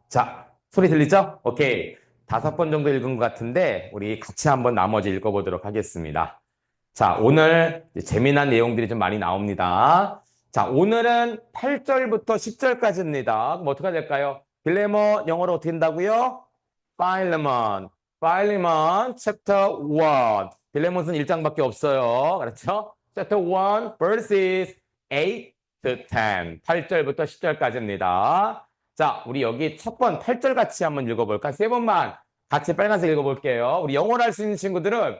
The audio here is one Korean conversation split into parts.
자, 소리 들리죠? 오케이. 5번 정도 읽은 것 같은데, 우리 같이 한번 나머지 읽어보도록 하겠습니다. 자, 오늘 이제 재미난 내용들이 좀 많이 나옵니다. 자, 오늘은 8절부터 10절까지입니다. 그럼 어떻게 될까요? 빌레모 영어로 어떻게 된다고요? 파일레몬. 파일레몬, 챕터 1. 빌레몬은 1장밖에 없어요. 그렇죠? 챕터 1, verses 8 to 10. 8절부터 10절까지입니다. 자, 우리 여기 첫 번 8절 같이 한번 읽어볼까? 세 번만 같이 빨간색 읽어볼게요. 우리 영어를 할 수 있는 친구들은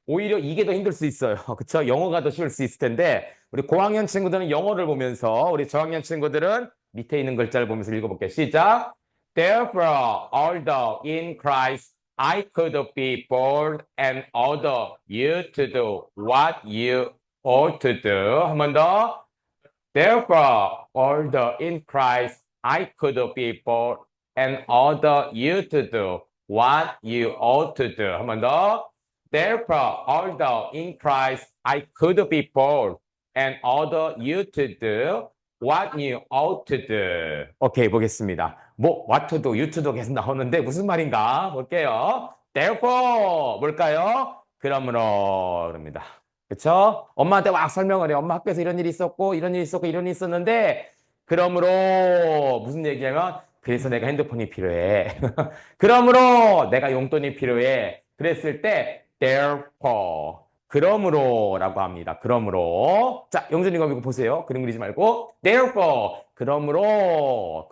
오히려 이게 더 힘들 수 있어요. 그쵸? 영어가 더 쉬울 수 있을 텐데, 우리 고학년 친구들은 영어를 보면서, 우리 저학년 친구들은 밑에 있는 글자를 보면서 읽어볼게요. 시작! Therefore, although in Christ I could be bold and order you to do what you ought to do. 한 번 더. Therefore, although in Christ I could be bold and order you to do what you ought to do. 한 번 더. Therefore, although in Christ I could be bold and order you to do what you ought to do. 오케이, 보겠습니다. 뭐, what to do, you to do 계속 나오는데 무슨 말인가? 볼게요. Therefore, 뭘까요? 그러므로, 그럽니다. 그쵸? 엄마한테 막 설명을 해. 엄마 학교에서 이런 일이 있었고, 이런 일이 있었고, 이런 일이 있었는데, 그러므로, 무슨 얘기냐면, 그래서 내가 핸드폰이 필요해. 그러므로 내가 용돈이 필요해. 그랬을 때, therefore. 그러므로라고 합니다. 그러므로. 자, 영준이 이거 보세요. 그림 그리지 말고. therefore. 그러므로.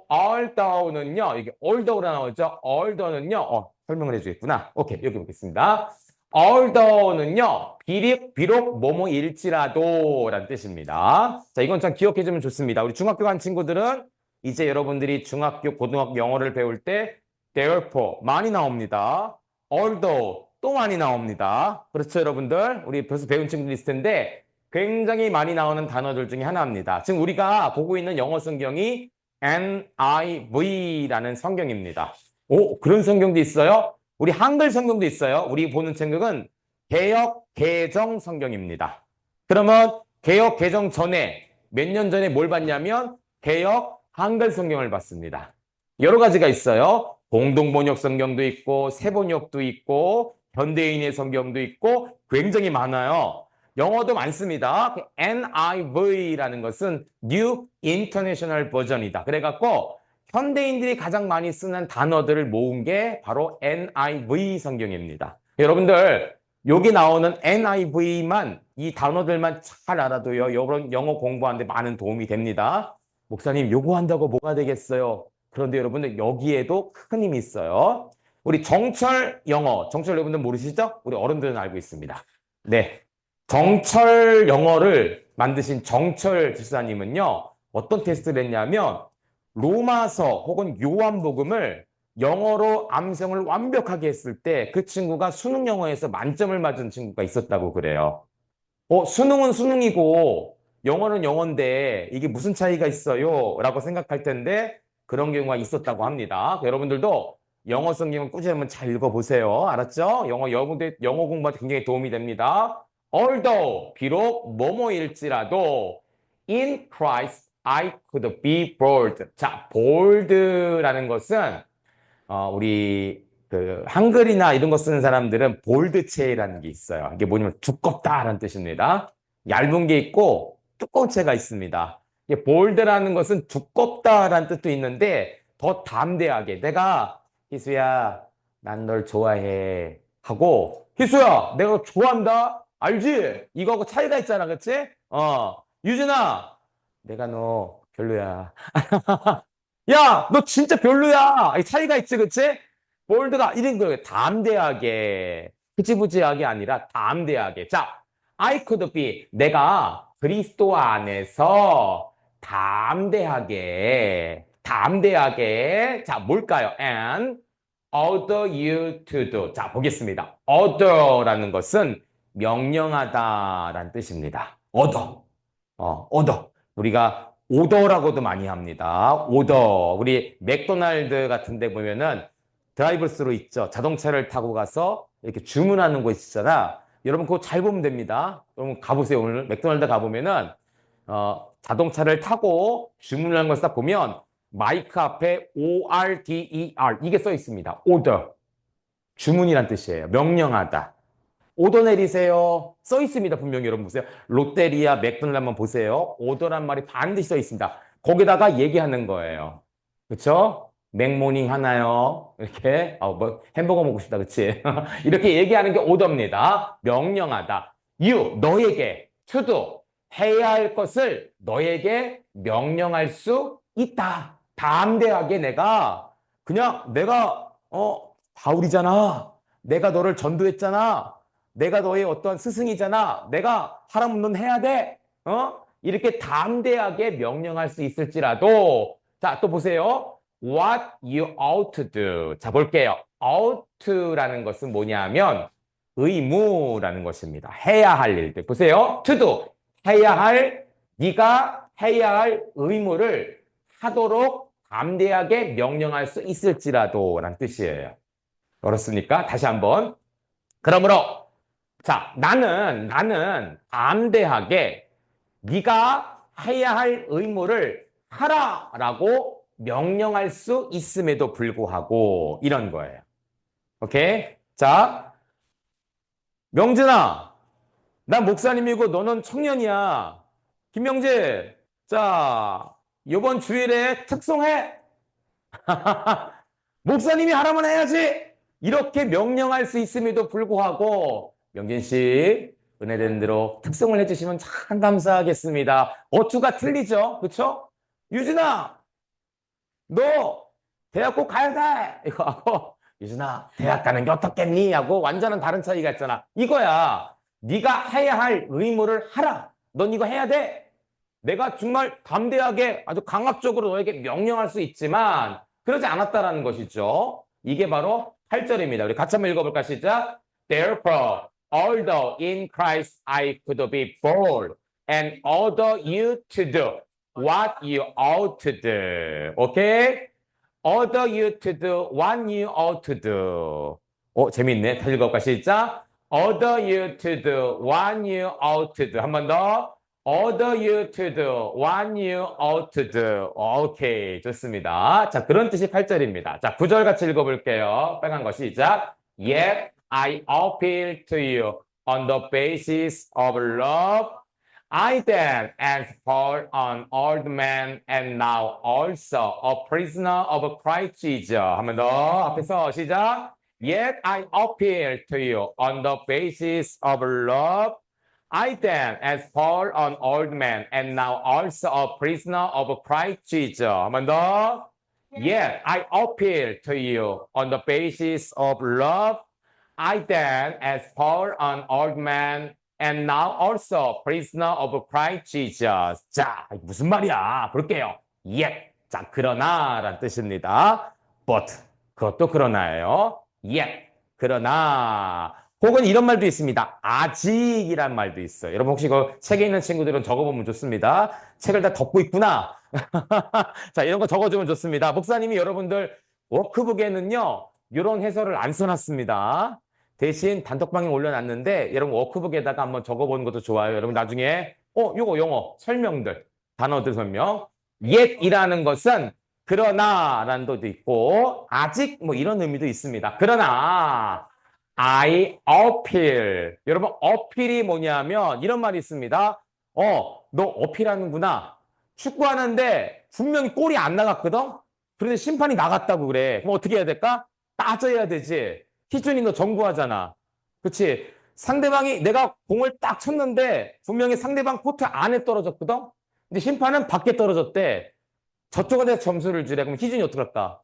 although는요, 이게 although로 나오죠. although는요, 설명을 해주겠구나. 오케이, 여기 보겠습니다. although는요, 비록 뭐뭐일지라도 라는 뜻입니다. 자, 이건 참 기억해주면 좋습니다. 우리 중학교 간 친구들은 이제 여러분들이 중학교, 고등학교 영어를 배울 때 therefore 많이 나옵니다. although 또 많이 나옵니다. 그렇죠, 여러분들? 우리 벌써 배운 친구들 있을 텐데 굉장히 많이 나오는 단어들 중에 하나입니다. 지금 우리가 보고 있는 영어 성경이 NIV라는 성경입니다. 오, 그런 성경도 있어요? 우리 한글 성경도 있어요. 우리 보는 성경은 개역 개정 성경입니다. 그러면 개역 개정 전에 몇 년 전에 뭘 봤냐면 개역 한글 성경을 봤습니다. 여러 가지가 있어요. 공동번역 성경도 있고 세번역도 있고 현대인의 성경도 있고 굉장히 많아요. 영어도 많습니다. NIV라는 것은 New International Version이다. 그래갖고 현대인들이 가장 많이 쓰는 단어들을 모은 게 바로 NIV 성경입니다. 여러분들 여기 나오는 NIV만 이 단어들만 잘 알아도요. 영어 공부하는데 많은 도움이 됩니다. 목사님 요거 한다고 뭐가 되겠어요? 그런데 여러분들 여기에도 큰 힘이 있어요. 우리 정철 영어, 정철 여러분들 모르시죠? 우리 어른들은 알고 있습니다. 네, 정철 영어를 만드신 정철 집사님은요. 어떤 테스트를 했냐면 로마서 혹은 요한복음을 영어로 암송을 완벽하게 했을 때 그 친구가 수능 영어에서 만점을 맞은 친구가 있었다고 그래요. 수능은 수능이고 영어는 영어인데 이게 무슨 차이가 있어요? 라고 생각할 텐데 그런 경우가 있었다고 합니다. 여러분들도 영어 성경을 꾸준히 한번 잘 읽어보세요. 알았죠? 영어 공부한테 굉장히 도움이 됩니다. Although, 비록 뭐뭐일지라도 in Christ I could be bold. 자, bold라는 것은 우리 그 한글이나 이런 거 쓰는 사람들은 볼드체라는 게 있어요. 이게 뭐냐면 두껍다라는 뜻입니다. 얇은 게 있고 두꺼운 체가 있습니다. 이게 볼드라는 것은 두껍다라는 뜻도 있는데 더 담대하게 내가 희수야, 난 널 좋아해 하고 희수야, 내가 너 좋아한다. 알지? 이거하고 차이가 있잖아, 그치? 유진아, 내가 너 별로야. 야, 너 진짜 별로야. 이 차이가 있지, 그치? 볼드가 이런 거 담대하게, 흐지부지하게 아니라 담대하게. 자, I could be 내가 그리스도 안에서 담대하게. 자, 뭘까요? And order you to do. 자, 보겠습니다. order라는 것은 명령하다라는 뜻입니다. order. 우리가 오더라고도 많이 합니다. 오더. 우리 맥도날드 같은 데 보면은 드라이브스루 있죠. 자동차를 타고 가서 이렇게 주문하는 곳 있잖아. 여러분 그거 잘 보면 됩니다. 여러분 가보세요. 오늘 맥도날드 가보면은 자동차를 타고 주문하는 걸 딱 보면 마이크 앞에 ORDER 이게 써 있습니다. order. 주문이란 뜻이에요. 명령하다. 오더 내리세요. 써 있습니다. 분명히 여러분 보세요. 롯데리아, 맥도날드 한번 보세요. 오더란 말이 반드시 써 있습니다. 거기다가 얘기하는 거예요. 그쵸? 맥모닝 하나요? 이렇게 뭐 햄버거 먹고 싶다. 그치? 이렇게 얘기하는 게 오더입니다. 명령하다. you, 너에게 to do, 해야 할 것을 너에게 명령할 수 있다. 담대하게 내가 바울이잖아. 내가 너를 전도했잖아. 내가 너의 어떤 스승이잖아. 내가 하라면 넌 해야 돼. 이렇게 담대하게 명령할 수 있을지라도 자, 또 보세요. What you ought to do. 자, 볼게요. ought to라는 것은 뭐냐면 의무라는 것입니다. 해야 할 일들. 보세요. to do. 네가 해야 할 의무를 하도록 담대하게 명령할 수 있을지라도 라는 뜻이에요. 그렇습니까? 다시 한번. 그러므로 자, 나는 담대하게 네가 해야 할 의무를 하라라고 명령할 수 있음에도 불구하고 이런 거예요. 오케이? 자, 명진아, 난 목사님이고 너는 청년이야. 김명진, 자, 이번 주일에 특송해. 목사님이 하라면 해야지. 이렇게 명령할 수 있음에도 불구하고 명진 씨 은혜된 대로 특송을 해주시면 참 감사하겠습니다. 어투가 틀리죠, 그렇죠? 유진아, 너 대학 꼭 가야 돼. 이거 하고 유진아, 대학 가는 게 어떻겠니? 하고 완전한 다른 차이가 있잖아. 이거야. 네가 해야 할 의무를 하라. 넌 이거 해야 돼. 내가 정말 담대하게 아주 강압적으로 너에게 명령할 수 있지만 그러지 않았다라는 것이죠. 이게 바로 8절입니다. 우리 같이 한번 읽어볼까? 시작. Therefore, although in Christ I could be bold and order you to do what you ought to do. Okay? Order you to do what you ought to do. 재밌네. 다시 읽어볼까? 시작. Order you to do what you ought to do. 한 번 더. Order you to do what you ought to do. 오케이, 좋습니다. 자, 그런 뜻이 8절입니다. 자, 9절 같이 읽어볼게요. 빨간 거 시작. Yet I appeal to you on the basis of love. I then, as Paul, an old man, and now also a prisoner of Christ Jesus. 한 번 더 앞에서 시작. Yet I appeal to you on the basis of love. I then, as Paul, an old man, and now also a prisoner of Christ Jesus. 한 번 더. Yet I appeal to you on the basis of love. I then, as Paul, an old man, and now also prisoner of Christ Jesus. 자, 무슨 말이야? 볼게요. Yet. 자, 그러나라는 뜻입니다. But. 그것도 그러나예요. Yet. 그러나. 혹은 이런 말도 있습니다. 아직이란 말도 있어요. 여러분 혹시 그 책에 있는 친구들은 적어보면 좋습니다. 책을 다 덮고 있구나. 자, 이런 거 적어주면 좋습니다. 목사님이 여러분들 워크북에는요. 이런 해설을 안 써놨습니다. 대신 단톡방에 올려놨는데 여러분 워크북에다가 한번 적어보는 것도 좋아요. 여러분 나중에 요거 영어 설명들, 단어들 설명. yet이라는 것은 그러나라는 뜻도 있고 아직 뭐 이런 의미도 있습니다. 그러나 I appeal. 여러분, 어필이 뭐냐면 이런 말이 있습니다. 너 어필하는구나. 축구하는데 분명히 골이 안 나갔거든? 그런데 심판이 나갔다고 그래. 그럼 어떻게 해야 될까? 따져야 되지. 희준이 너 정구하잖아. 그치? 상대방이 내가 공을 딱 쳤는데 분명히 상대방 코트 안에 떨어졌거든? 근데 심판은 밖에 떨어졌대. 저쪽한테 점수를 주래. 그럼 희준이 어떡할까?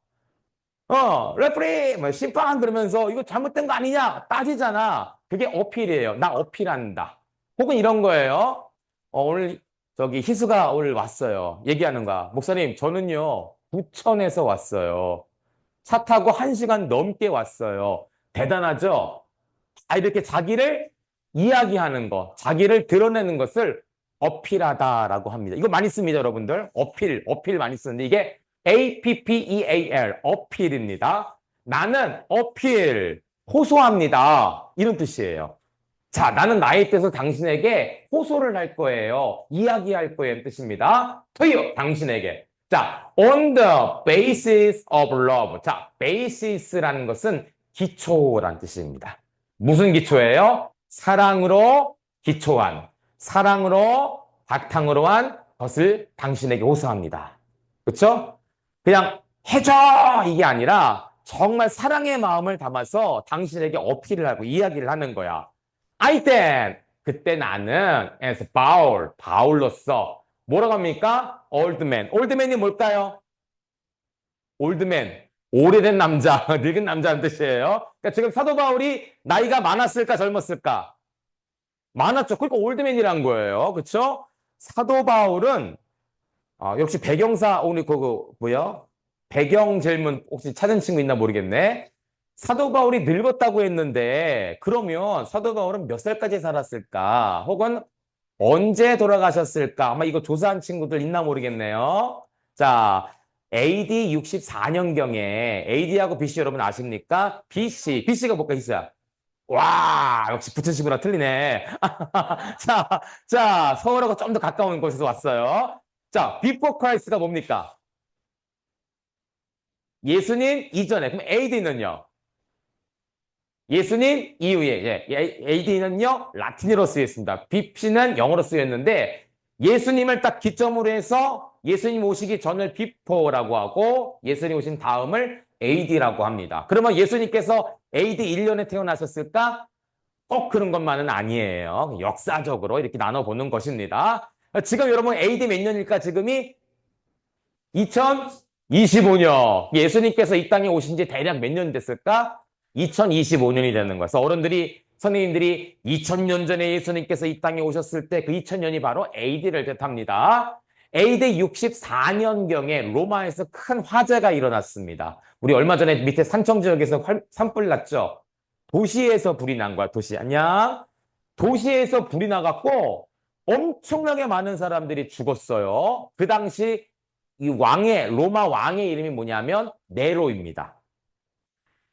레프리, 뭐 심판 그러면서 이거 잘못된 거 아니냐 따지잖아. 그게 어필이에요. 나 어필한다. 혹은 이런 거예요. 오늘 저기 희수가 오늘 왔어요. 얘기하는 거야. 목사님, 저는요 부천에서 왔어요. 차 타고 1시간 넘게 왔어요. 대단하죠? 이렇게 자기를 이야기하는 거, 자기를 드러내는 것을 어필하다라고 합니다. 이거 많이 씁니다, 여러분들. 어필 많이 쓰는데 이게 APPEAL, 어필입니다. 나는 어필, 호소합니다. 이런 뜻이에요. 자, 나는 나에 대해서 당신에게 호소를 할 거예요. 이야기할 거예요. 뜻입니다. to you, 당신에게. 자, on the basis of love. 자, basis라는 것은 기초란 뜻입니다. 무슨 기초예요? 사랑으로 기초한, 사랑으로 바탕으로 한 것을 당신에게 호소합니다. 그렇죠? 그냥 해줘! 이게 아니라 정말 사랑의 마음을 담아서 당신에게 어필을 하고 이야기를 하는 거야. I then, 그때 나는 as Paul, 바울로서 뭐라고 합니까? old man. old man이 뭘까요? old man, 오래된 남자, 늙은 남자는 뜻이에요. 그러니까 지금 사도 바울이 나이가 많았을까 젊었을까? 많았죠. 그러니까 old man이란 거예요. 그렇죠? 사도 바울은 역시 배경사 오늘 그거 뭐야? 배경 질문 혹시 찾은 친구 있나 모르겠네. 사도 바울이 늙었다고 했는데 그러면 사도 바울은 몇 살까지 살았을까? 혹은 언제 돌아가셨을까? 아마 이거 조사한 친구들 있나 모르겠네요. 자, AD 64년경에 AD하고 BC 여러분 아십니까? BC가 뭘까 있어요. 와, 역시 부천 친구랑 틀리네. 서울하고 좀 더 가까운 곳에서 왔어요. 자, before Christ가 뭡니까? 예수님 이전에. 그럼 AD는요? 예수님 이후에. AD는요? 라틴어로 쓰였습니다. BC는 영어로 쓰였는데 예수님을 딱 기점으로 해서 예수님 오시기 전을 before라고 하고 예수님 오신 다음을 AD라고 합니다. 그러면 예수님께서 AD 1년에 태어나셨을까? 꼭 그런 것만은 아니에요. 역사적으로 이렇게 나눠보는 것입니다. 지금 여러분 AD 몇 년일까? 지금이 2025년. 예수님께서 이 땅에 오신 지 대략 몇 년 됐을까? 2025년이 되는 거예요. 그래서 어른들이, 선생님들이 2000년 전에 예수님께서 이 땅에 오셨을 때 그 2000년이 바로 AD를 뜻합니다. AD 64년경에 로마에서 큰 화재가 일어났습니다. 우리 얼마 전에 밑에 산청 지역에서 산불 났죠? 도시에서 불이 난 거야, 도시. 안녕? 도시에서 불이 나갖고 엄청나게 많은 사람들이 죽었어요. 그 당시 이 로마 왕의 이름이 뭐냐면 네로입니다.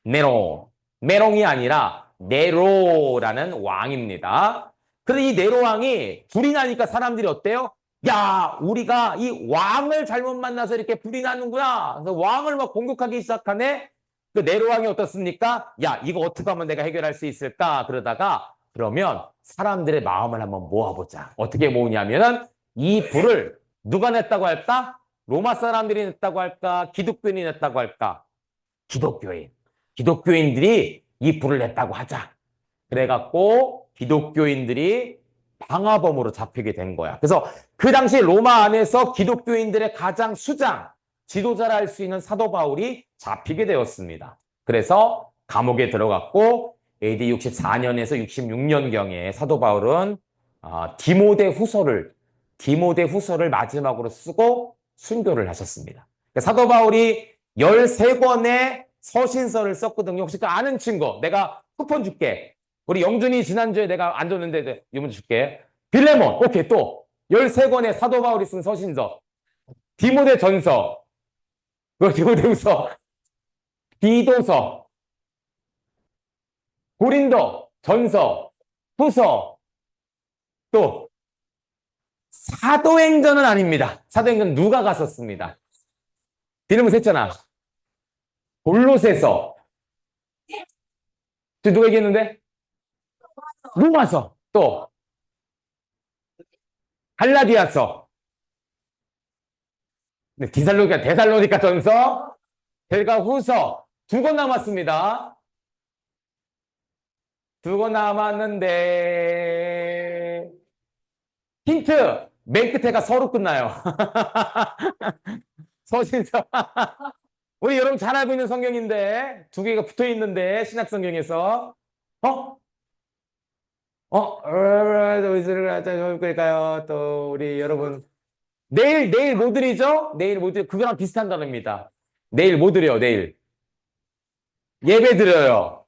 네로. 메롱이 아니라 네로라는 왕입니다. 그런데 이 네로 왕이 불이 나니까 사람들이 어때요? 야, 우리가 이 왕을 잘못 만나서 이렇게 불이 나는구나. 그래서 왕을 막 공격하기 시작하네. 그 네로 왕이 어떻습니까? 야, 이거 어떻게 하면 내가 해결할 수 있을까? 그러다가 그러면 사람들의 마음을 한번 모아보자. 어떻게 모으냐면은 이 불을 누가 냈다고 할까? 로마 사람들이 냈다고 할까? 기독교인이 냈다고 할까? 기독교인. 기독교인들이 이 불을 냈다고 하자. 그래갖고 기독교인들이 방화범으로 잡히게 된 거야. 그래서 그 당시 로마 안에서 기독교인들의 가장 수장, 지도자라 할 수 있는 사도 바울이 잡히게 되었습니다. 그래서 감옥에 들어갔고 AD 64년에서 66년경에 사도 바울은 디모데 후서를 마지막으로 쓰고 순교를 하셨습니다. 그러니까 사도 바울이 13권의 서신서를 썼거든요. 혹시 그 아는 친구, 내가 쿠폰 줄게. 우리 영준이 지난주에 내가 안 줬는데 이번 주 줄게. 빌레몬, 오케이, 또 13권의 사도 바울이 쓴 서신서. 디모데 전서, 디모데 후서, 디도서, 고린도 전서, 후서, 또 사도행전은 아닙니다. 사도행전 누가 갔었습니다. 이름을 셌잖아. 골로새서. 지금 누가 얘기했는데? 로마서. 또 갈라디아서. 네, 데살로니가 전서, 벨가 후서. 2권 남았습니다. 2권 남았는데 힌트! 맨 끝에가 서로 끝나요. 서신서. 우리 여러분 잘 알고 있는 성경인데 2개가 붙어 있는데 신약 성경에서 그러니까요. 또 우리 여러분 내일 뭐 드리죠? 내일 뭐 드려? 그거랑 비슷한 단어입니다. 내일 뭐 드려요? 내일 예배 드려요.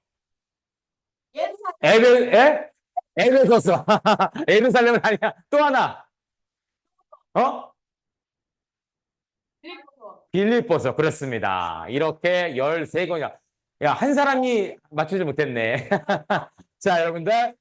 에베소서. 예루살렘은 아니야. 또 하나. 어? 빌립보서. 그렇습니다. 이렇게 13권이야. 야, 한 사람이 맞추지 못했네. 자, 여러분들.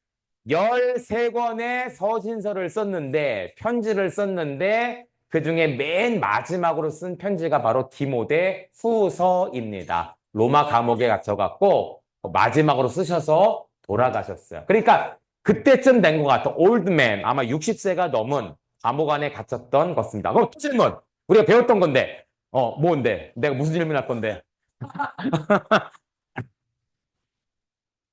13권의 서신서를 썼는데, 편지를 썼는데, 그 중에 맨 마지막으로 쓴 편지가 바로 디모데 후서입니다. 로마 감옥에 갇혀갖고, 마지막으로 쓰셔서 돌아가셨어요. 그러니까, 그때쯤 된 것 같아. 올드맨, 아마 60세가 넘은 감옥 안에 갇혔던 것입니다. 그럼 또 질문. 우리가 배웠던 건데, 뭔데? 내가 무슨 질문 할 건데?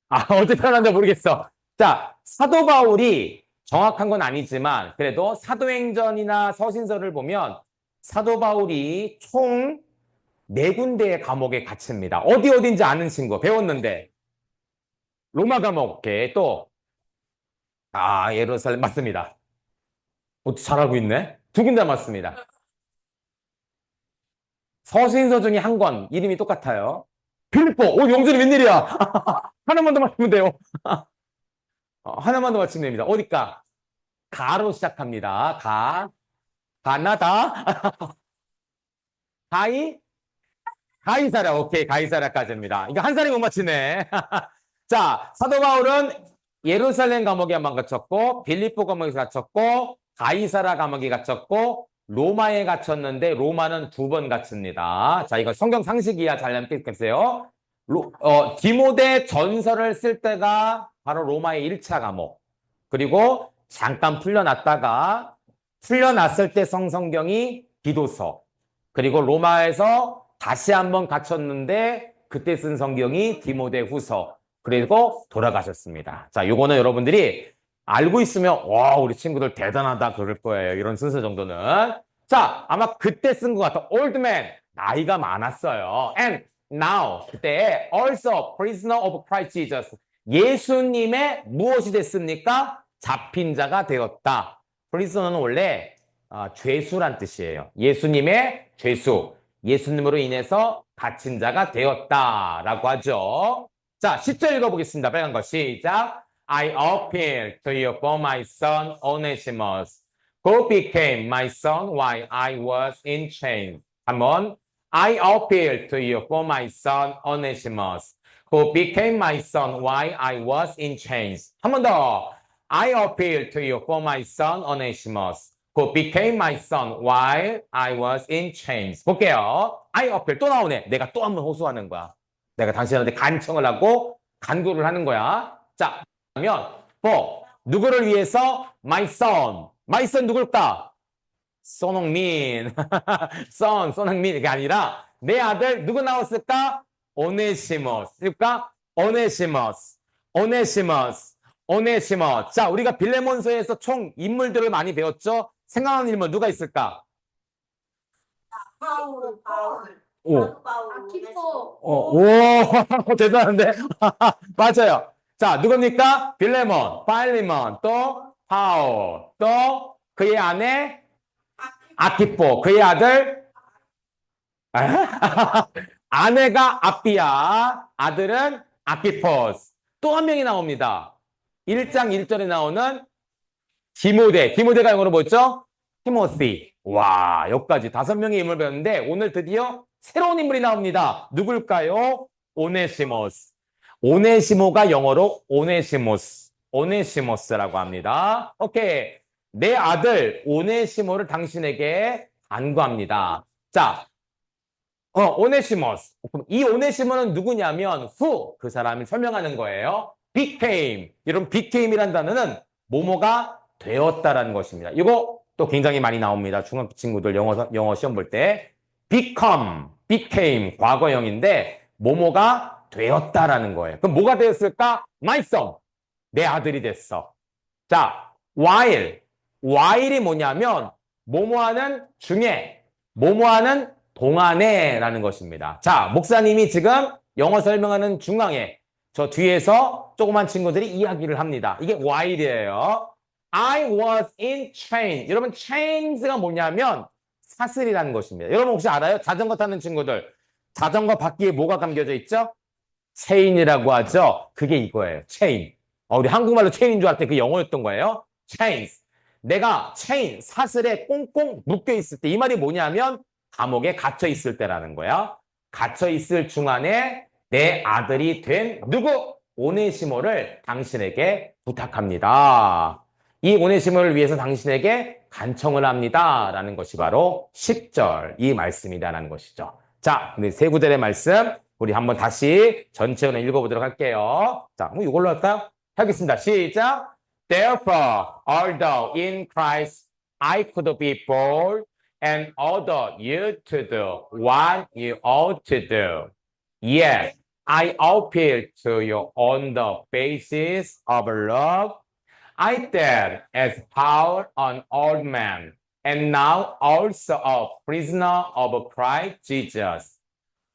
어떻게 표현하는지 모르겠어. 자, 사도 바울이 정확한 건 아니지만, 그래도 사도행전이나 서신서를 보면, 사도 바울이 총 4군데의 감옥에 갇힙니다. 어딘지 아는 친구, 배웠는데. 로마 감옥, 오케이. 또, 예루살렘, 맞습니다. 잘 알고 있네. 2군데 맞습니다. 서신서 중에 한 권, 이름이 똑같아요. 필리포, 영준이 웬일이야? 하나만 더 맞추면 돼요. 하나만 더 맞추면 됩니다. 어디까? 가로 시작합니다. 가나다, 가이사라. 오케이, 가이사라까지입니다. 이거 한 사람이 못 맞히네. 자, 사도 바울은 예루살렘 감옥에 한 번 갇혔고, 빌립보 감옥에 갇혔고, 가이사라 감옥에 갇혔고, 로마에 갇혔는데, 로마는 2번 갇힙니다. 자, 이거 성경 상식이야. 잘 남기세요. 디모데 전서를 쓸 때가 바로 로마의 1차 감옥. 그리고 잠깐 풀려났을 때 성경이 기도서. 그리고 로마에서 다시 한번 갇혔는데 그때 쓴 성경이 디모데 후서. 그리고 돌아가셨습니다. 자, 요거는 여러분들이 알고 있으면 와, 우리 친구들 대단하다 그럴 거예요. 이런 순서 정도는. 자, 아마 그때 쓴 것 같아. old man. 나이가 많았어요. And now, 그때 also prisoner of Christ Jesus. 예수님의 무엇이 됐습니까? 잡힌 자가 되었다. prisoner는 원래 죄수란 뜻이에요. 예수님의 죄수. 예수님으로 인해서 갇힌 자가 되었다라고 하죠. 자, 10절 읽어보겠습니다. 빨간 거 시작. I appeal to you for my son Onesimus, who became my son while I was in chains. 한번 I appeal to you for my son Onesimus, who became my son while I was in chains. 한 번 더. I appeal to you for my son Onesimus, who became my son while I was in chains. 볼게요. I appeal 또 나오네. 내가 또 한 번 호소하는 거야. 내가 당신한테 간청을 하고 간구를 하는 거야. 자, 그러면 for 누구를 위해서? My son. My son 누굴까? 손흥민. 손흥민 이게 아니라 내 아들 누구 나왔을까? 오네시모스. 그러니까 오네시모스. 자, 우리가 빌레몬서에서 총 인물들을 많이 배웠죠? 생각나는 인물 누가 있을까? 바울. 아키포. 오, 대단한데? 맞아요. 자, 누굽니까? 빌레몬, 파일리몬, 또 파울, 또 그의 아내 아키포, 그의 아들 아내가 아피아, 아들은 아키포스. 또 한 명이 나옵니다. 1장 1절에 나오는 디모데가 영어로 뭐였죠? 티모시. 와, 여기까지 5명의 인물 배웠는데 오늘 드디어 새로운 인물이 나옵니다. 누굴까요? 오네시모가 영어로 오네시모스라고 합니다. 오케이. 내 아들 오네시모를 당신에게 간구합니다. 자, 오네시모스. 이 오네시모는 누구냐면 그 사람을 설명하는 거예요. became. 여러분 became이란 단어는 뭐뭐가 되었다라는 것입니다. 이거 또 굉장히 많이 나옵니다. 중학교 친구들 영어 시험 볼 때 became 과거형인데 뭐뭐가 되었다라는 거예요. 그럼 뭐가 되었을까? My son. 내 아들이 됐어. 자, while이 뭐냐면 뭐뭐하는 중에 뭐뭐하는 동안에라는 것입니다. 자, 목사님이 지금 영어 설명하는 중앙에 저 뒤에서 조그만 친구들이 이야기를 합니다. 이게 while이에요. I was in chains. 여러분, chains가 뭐냐면 사슬이라는 것입니다. 여러분 혹시 알아요? 자전거 타는 친구들. 자전거 바퀴에 뭐가 감겨져 있죠? 체인이라고 하죠. 그게 이거예요. 체인. 우리 한국말로 체인인 줄 알았더니 그 영어였던 거예요. chains. 내가 체인, 사슬에 꽁꽁 묶여 있을 때 이 말이 뭐냐면 감옥에 갇혀 있을 때라는 거야. 갇혀 있을 중간에 내 아들이 된 누구? 오네시모를 당신에게 부탁합니다. 이 오네시모를 위해서 당신에게 간청을 합니다. 라는 것이 바로 10절 이 말씀이다라는 것이죠. 자, 우리 세 구절의 말씀 우리 한번 다시 전체로 읽어보도록 할게요. 자, 그럼 이걸로 할까요? 하겠습니다. 시작! Therefore, although in Christ I could be bold and order you to do what you ought to do, yet I appeal to you on the basis of love. I did as Paul, an old man, and now also a prisoner of Christ Jesus.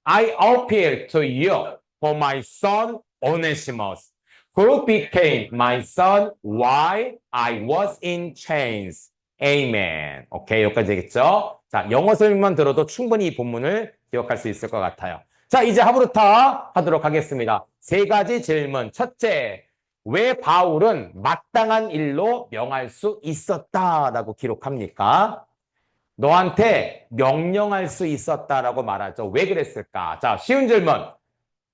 I appeal to you for my son Onesimus, who became my son while I was in chains. Amen. 오케이, 여기까지 되겠죠? 자, 영어 설명만 들어도 충분히 이 본문을 기억할 수 있을 것 같아요. 자, 이제 하브루타 하도록 하겠습니다. 세 가지 질문. 첫째, 왜 바울은 마땅한 일로 명할 수 있었다라고 기록합니까? 너한테 명령할 수 있었다라고 말하죠. 왜 그랬을까? 자, 쉬운 질문.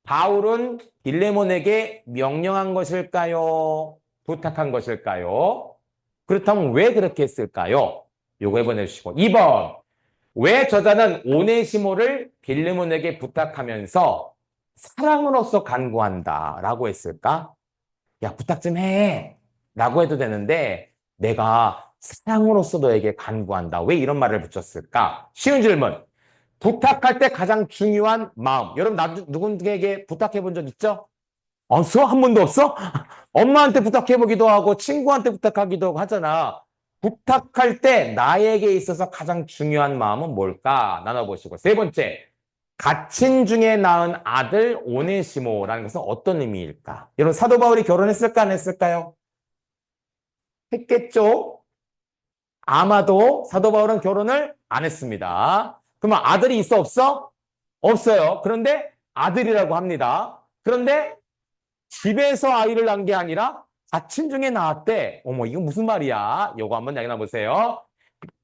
바울은 빌레몬에게 명령한 것일까요? 부탁한 것일까요? 그렇다면 왜 그렇게 했을까요? 요거 해보내주시고. 2번. 왜 저자는 오네시모를 빌레몬에게 부탁하면서 사랑으로서 간구한다 라고 했을까? 야, 부탁 좀 해. 라고 해도 되는데 내가 사랑으로서 너에게 간구한다. 왜 이런 말을 붙였을까? 쉬운 질문. 부탁할 때 가장 중요한 마음. 여러분, 누군가에게 부탁해 본 적 있죠? 없어? 한 번도 없어? 엄마한테 부탁해 보기도 하고 친구한테 부탁하기도 하잖아. 부탁할 때 나에게 있어서 가장 중요한 마음은 뭘까? 나눠보시고. 세 번째. 가친 중에 낳은 아들 오네시모라는 것은 어떤 의미일까? 여러분, 사도 바울이 결혼했을까 안 했을까요? 했겠죠? 아마도 사도 바울은 결혼을 안 했습니다. 그러면 아들이 있어 없어? 없어요. 그런데 아들이라고 합니다. 그런데 집에서 아이를 낳은 게 아니라 가친 중에 낳았대. 어머, 이거 무슨 말이야? 요거 한번 얘기해 보세요.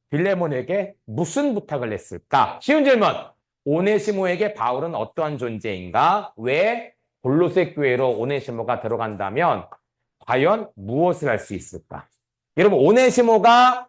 빌레몬에게 무슨 부탁을 했을까? 쉬운 질문. 오네시모에게 바울은 어떠한 존재인가? 왜 골로새 교회로 오네시모가 들어간다면 과연 무엇을 할 수 있을까? 여러분, 오네시모가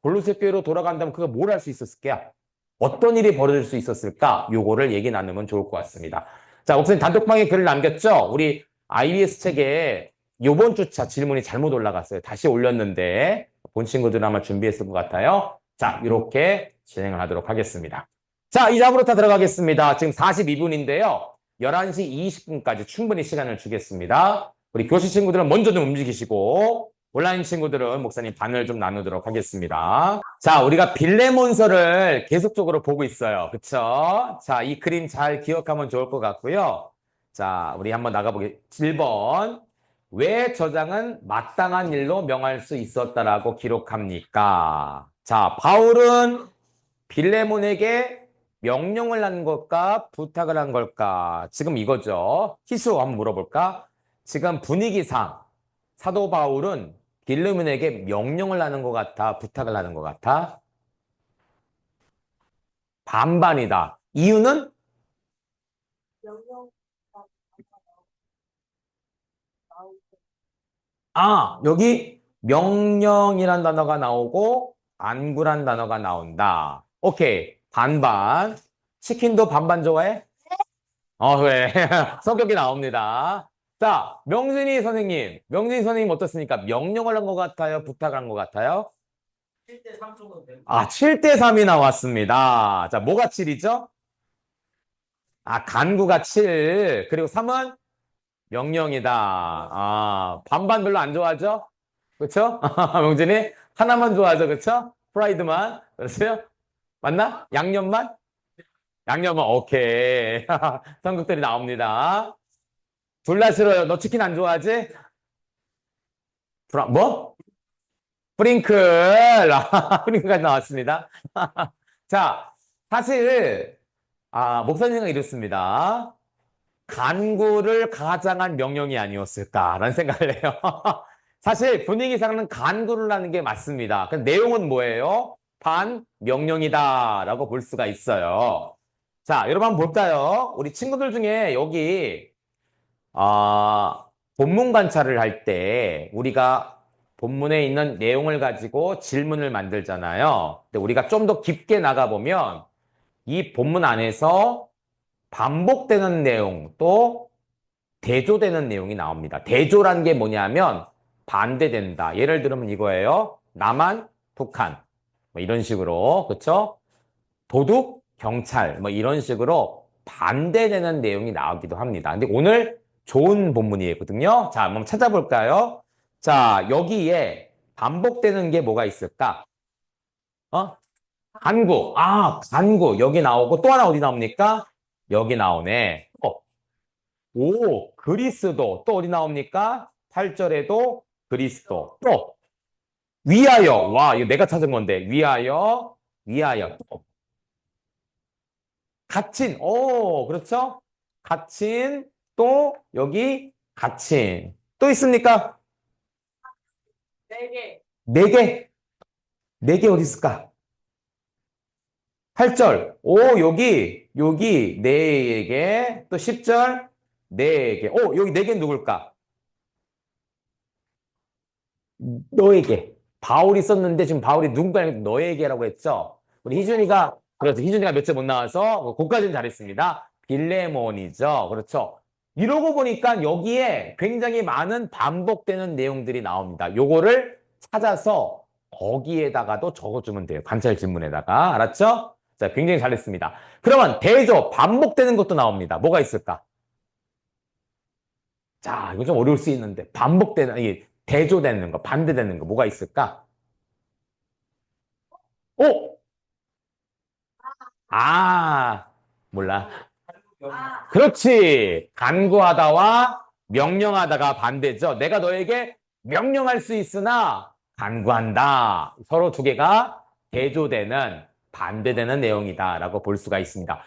골로새 교회로 돌아간다면 그가 뭘 할 수 있었을까요? 어떤 일이 벌어질 수 있었을까? 요거를 얘기 나누면 좋을 것 같습니다. 자, 목사님 단톡방에 글을 남겼죠? 우리 IBS 책에 요번 주차 질문이 잘못 올라갔어요. 다시 올렸는데 본 친구들은 아마 준비했을 것 같아요. 자, 이렇게 진행을 하도록 하겠습니다. 자, 이제 하브루타 들어가겠습니다. 지금 42분인데요. 11시 20분까지 충분히 시간을 주겠습니다. 우리 교실 친구들은 먼저 좀 움직이시고 온라인 친구들은 목사님 반을 좀 나누도록 하겠습니다. 자, 우리가 빌레몬서를 계속적으로 보고 있어요. 그쵸? 자, 이 그림 잘 기억하면 좋을 것 같고요. 자, 우리 한번 나가보겠습니다. 7번. 왜 저장은 마땅한 일로 명할 수 있었다라고 기록합니까? 자, 바울은 빌레몬에게 명령을 한 걸까? 부탁을 한 걸까? 지금 이거죠. 희수 한번 물어볼까? 지금 분위기상 사도 바울은 빌레몬에게 명령을 하는 것 같아? 부탁을 하는 것 같아? 반반이다. 이유는? 아, 여기 명령이란 단어가 나오고 안구란 단어가 나온다. 오케이. 반반. 치킨도 반반 좋아해? 왜? 성격이 나옵니다. 자, 명진이 선생님. 명진이 선생님 어떻습니까? 명령을 한 것 같아요? 부탁을 한 것 같아요? 7대3 정도 됩니다. 아, 7대3이 나왔습니다. 자, 뭐가 7이죠? 아, 간구가 7. 그리고 3은 명령이다. 아, 반반 별로 안 좋아하죠? 그쵸? 명진이? 하나만 좋아하죠? 그쵸? 프라이드만. 그렇죠? 맞나? 양념만? 양념만, 오케이. 성격들이 나옵니다. 둘 다 싫어요. 너 치킨 안 좋아하지? 뭐? 프링클. 프링클까지 나왔습니다. 자, 사실, 목사님 생각이 이렇습니다. 간구를 가장한 명령이 아니었을까라는 생각을 해요. 사실 분위기상은 간구를 하는 게 맞습니다. 근데 내용은 뭐예요? 반명령이다라고 볼 수가 있어요. 자, 여러분 한번 볼까요? 우리 친구들 중에 여기 본문 관찰을 할 때 우리가 본문에 있는 내용을 가지고 질문을 만들잖아요. 근데 우리가 좀 더 깊게 나가보면 이 본문 안에서 반복되는 내용 또 대조되는 내용이 나옵니다. 대조란 게 뭐냐면 반대된다. 예를 들면 이거예요. 남한, 북한. 뭐 이런 식으로. 그쵸? 도둑, 경찰. 뭐 이런 식으로 반대되는 내용이 나오기도 합니다. 근데 오늘 좋은 본문이거든요. 자, 한번 찾아볼까요? 자, 여기에 반복되는 게 뭐가 있을까? 어? 간구. 간구. 여기 나오고 또 하나 어디 나옵니까? 여기 나오네. 그리스도. 또 어디 나옵니까? 8절에도 그리스도. 또, 위하여. 와, 이거 내가 찾은 건데. 위하여, 위하여. 또, 갇힌. 그렇죠? 갇힌. 또, 여기, 갇힌. 또 있습니까? 네 개. 네 개. 네 개 어디 있을까? 8절. 여기, 네 개. 또 10절. 네 개. 여기 네 개는 누굴까? 너에게. 바울이 썼는데 지금 바울이 누군가 너에게라고 했죠. 우리 희준이가 그렇죠. 희준이가 몇 째 못 나와서 그까지는 잘했습니다. 빌레몬이죠. 그렇죠. 이러고 보니까 여기에 굉장히 많은 반복되는 내용들이 나옵니다. 요거를 찾아서 거기에다가도 적어주면 돼요. 관찰 질문에다가. 알았죠? 자, 굉장히 잘했습니다. 그러면 대조, 반복되는 것도 나옵니다. 뭐가 있을까? 자, 이거 좀 어려울 수 있는데 반복되는 이 대조되는 거, 반대되는 거 뭐가 있을까? 오! 몰라. 그렇지. 간구하다와 명령하다가 반대죠. 내가 너에게 명령할 수 있으나 간구한다. 서로 두 개가 대조되는 반대되는 내용이다라고 볼 수가 있습니다.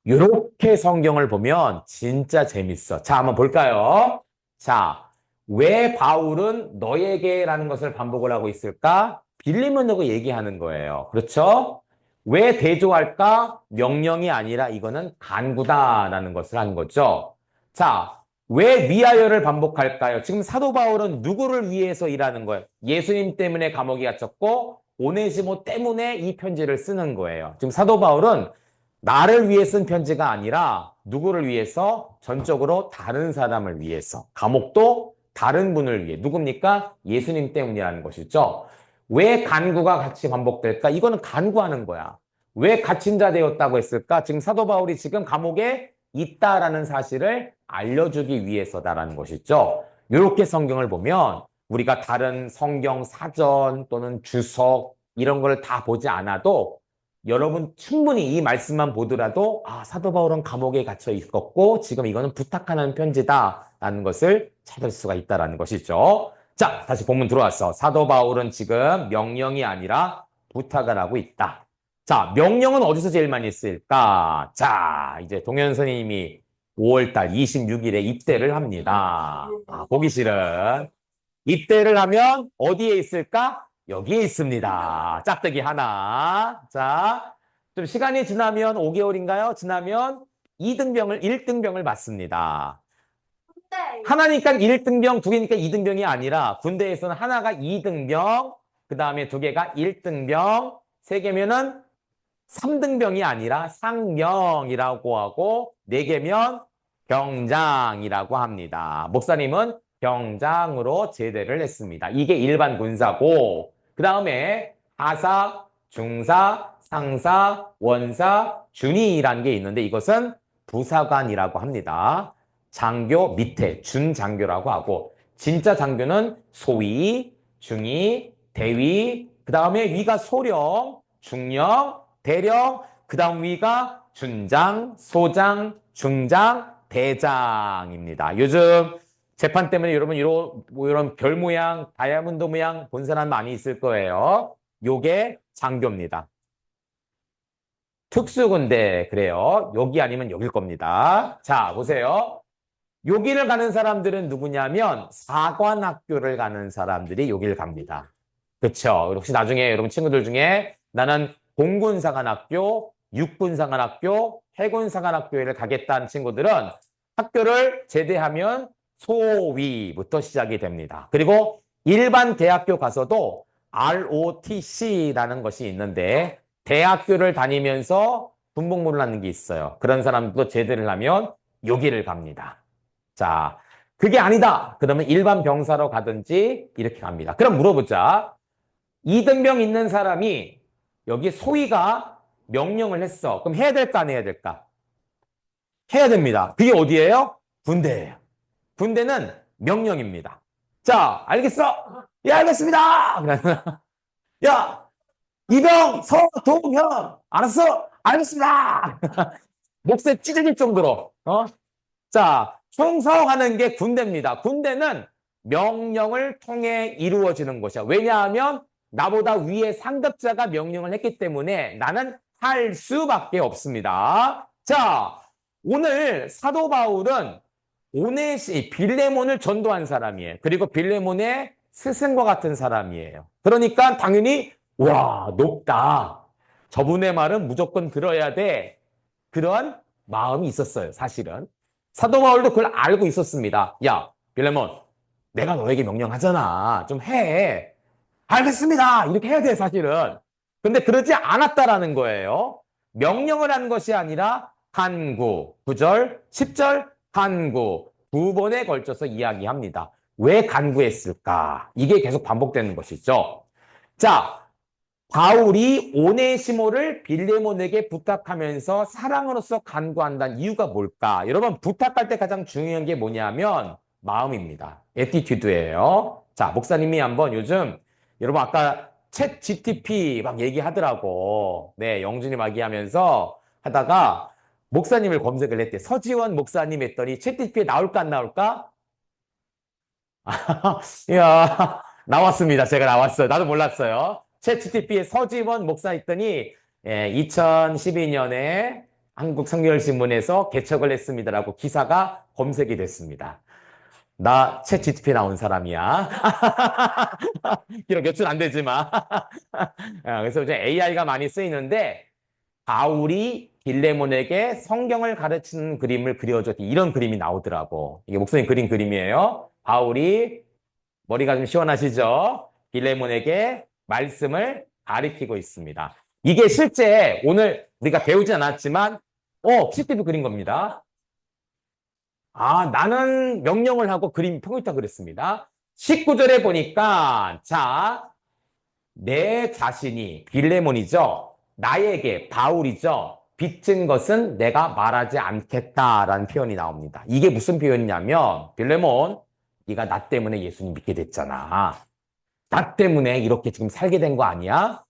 이렇게 성경을 보면 진짜 재밌어. 자, 한번 볼까요? 자, 왜 바울은 너에게라는 것을 반복을 하고 있을까? 빌리문하고 얘기하는 거예요. 그렇죠? 왜 대조할까? 명령이 아니라 이거는 간구다라는 것을 한 거죠. 자, 왜 위하여를 반복할까요? 지금 사도 바울은 누구를 위해서 일하는 거예요? 예수님 때문에 감옥에 갇혔고 오네시모 때문에 이 편지를 쓰는 거예요. 지금 사도 바울은 나를 위해 쓴 편지가 아니라 누구를 위해서? 전적으로 다른 사람을 위해서. 감옥도 다른 분을 위해. 누굽니까? 예수님 때문이라는 것이죠. 왜 간구가 같이 반복될까? 이거는 간구하는 거야. 왜 갇힌 자 되었다고 했을까? 지금 사도 바울이 지금 감옥에 있다라는 사실을 알려주기 위해서다라는 것이죠. 이렇게 성경을 보면 우리가 다른 성경 사전 또는 주석 이런 걸 다 보지 않아도 여러분 충분히 이 말씀만 보더라도 사도 바울은 감옥에 갇혀 있었고 지금 이거는 부탁하는 편지다라는 것을 찾을 수가 있다라는 것이죠. 자, 다시 본문 들어왔어. 사도 바울은 지금 명령이 아니라 부탁을 하고 있다. 자, 명령은 어디서 제일 많이 쓸까? 자, 이제 동현 선생님이 5월달 26일에 입대를 합니다. 보기 싫은. 입대를 하면 어디에 있을까? 여기에 있습니다. 짝대기 하나. 자, 좀 시간이 지나면 5개월인가요? 지나면 2등병을, 1등병을 받습니다. 하나니까 1등병, 두 개니까 2등병이 아니라 군대에서는 하나가 2등병, 그 다음에 두 개가 1등병, 세 개면은 3등병이 아니라 상병이라고 하고 네 개면 병장이라고 합니다. 목사님은 병장으로 제대를 했습니다. 이게 일반 군사고 그 다음에 하사, 중사, 상사, 원사, 준위라는 게 있는데 이것은 부사관이라고 합니다. 장교 밑에 준장교라고 하고 진짜 장교는 소위, 중위, 대위, 그 다음에 위가 소령, 중령, 대령, 그 다음 위가 준장, 소장, 중장, 대장입니다. 요즘 재판 때문에 여러분 이런 별 모양, 다이아몬드 모양 본 사람 많이 있을 거예요. 요게 장교입니다. 특수군대 그래요. 여기 아니면 여길 겁니다. 자, 보세요. 여기를 가는 사람들은 누구냐면 사관학교를 가는 사람들이 여기를 갑니다. 그렇죠? 혹시 나중에 여러분 친구들 중에 나는 공군사관학교, 육군사관학교, 해군사관학교를 가겠다는 친구들은 학교를 제대하면 소위부터 시작이 됩니다. 그리고 일반 대학교 가서도 ROTC라는 것이 있는데 대학교를 다니면서 군복무를 하는 게 있어요. 그런 사람도 제대를 하면 여기를 갑니다. 자, 그게 아니다. 그러면 일반 병사로 가든지 이렇게 갑니다. 그럼 물어보자. 이등병 있는 사람이 여기 소위가 명령을 했어. 그럼 해야 될까 안 해야 될까? 해야 됩니다. 그게 어디예요? 군대예요. 군대는 명령입니다. 자, 알겠어? 예, 알겠습니다. 야, 이병, 서동현, 알았어? 알겠습니다. 목소리 찢어질 정도로. 자, 충성하는 게 군대입니다. 군대는 명령을 통해 이루어지는 것이야. 왜냐하면 나보다 위에 상급자가 명령을 했기 때문에 나는 할 수밖에 없습니다. 자, 오늘 사도 바울은 빌레몬을 전도한 사람이에요. 그리고 빌레몬의 스승과 같은 사람이에요. 그러니까 당연히 와, 높다. 저분의 말은 무조건 들어야 돼. 그런 마음이 있었어요, 사실은. 사도 바울도 그걸 알고 있었습니다. 야, 빌레몬, 내가 너에게 명령하잖아. 좀 해. 알겠습니다. 이렇게 해야 돼, 사실은. 근데 그러지 않았다라는 거예요. 명령을 한 것이 아니라 간구, 9절, 10절, 간구. 두 번에 걸쳐서 이야기합니다. 왜 간구했을까? 이게 계속 반복되는 것이죠. 자, 바울이 오네시모를 빌레몬에게 부탁하면서 사랑으로서 간구한다는 이유가 뭘까? 여러분, 부탁할 때 가장 중요한 게 뭐냐면 마음입니다. 애티튜드예요. 자, 목사님이 한번 요즘 여러분 아까 챗 GTP 막 얘기하더라고. 네, 영준이 막 얘기하면서 하다가 목사님을 검색을 했대. 서지원 목사님 했더니 챗 GTP에 나올까 안 나올까? 이야, 나왔습니다. 제가 나왔어요. 나도 몰랐어요. 챗GPT에 서지원 목사 있더니 2012년에 한국성결신문에서 개척을 했습니다라고 기사가 검색이 됐습니다. 나 챗GPT 나온 사람이야. 기록 몇 줄 안 되지만. 그래서 이제 AI가 많이 쓰이는데 바울이 빌레몬에게 성경을 가르치는 그림을 그려줬더니 이런 그림이 나오더라고. 이게 목사님 그린 그림이에요. 바울이 머리가 좀 시원하시죠? 빌레몬에게 말씀을 가리키고 있습니다. 이게 실제 오늘 우리가 배우지 않았지만 CCTV 그린 겁니다. 아, 나는 명령을 하고 그림 펴고 있다 그랬습니다. 19절에 보니까 자, 내 자신이 빌레몬이죠. 나에게 바울이죠. 빚진 것은 내가 말하지 않겠다라는 표현이 나옵니다. 이게 무슨 표현이냐면 빌레몬, 네가 나 때문에 예수님 믿게 됐잖아. 나 때문에 이렇게 지금 살게 된 거 아니야?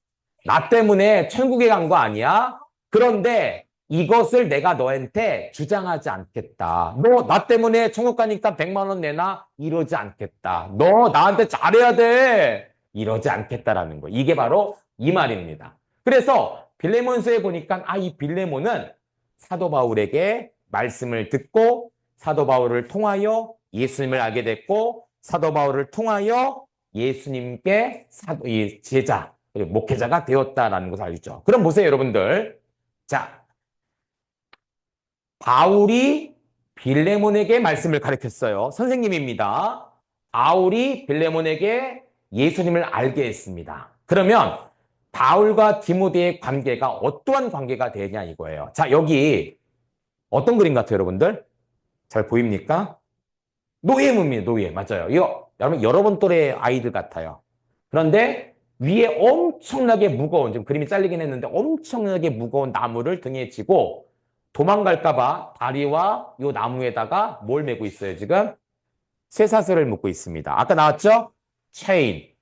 나 때문에 천국에 간 거 아니야? 그런데 이것을 내가 너한테 주장하지 않겠다. 너 나 때문에 천국 가니까 100만 원 내놔? 이러지 않겠다. 너 나한테 잘해야 돼. 이러지 않겠다라는 거. 이게 바로 이 말입니다. 그래서 빌레몬서에 보니까 이 빌레몬은 사도 바울에게 말씀을 듣고 사도 바울을 통하여 예수님을 알게 됐고 사도 바울을 통하여 예수님께 제자, 목회자가 되었다라는 것을 알죠. 그럼 보세요, 여러분들. 자, 바울이 빌레몬에게 말씀을 가르쳤어요. 선생님입니다. 바울이 빌레몬에게 예수님을 알게 했습니다. 그러면 바울과 디모데의 관계가 어떠한 관계가 되냐 이거예요. 자, 여기 어떤 그림 같아요, 여러분들? 잘 보입니까? 노예문입니다. 노예. 맞아요. 이거 여러분 또래 아이들 같아요. 그런데 위에 엄청나게 무거운, 지금 그림이 잘리긴 했는데 엄청나게 무거운 나무를 등에 지고 도망갈까 봐 다리와 이 나무에다가 뭘 메고 있어요, 지금? 쇠사슬을 묶고 있습니다. 아까 나왔죠? chain.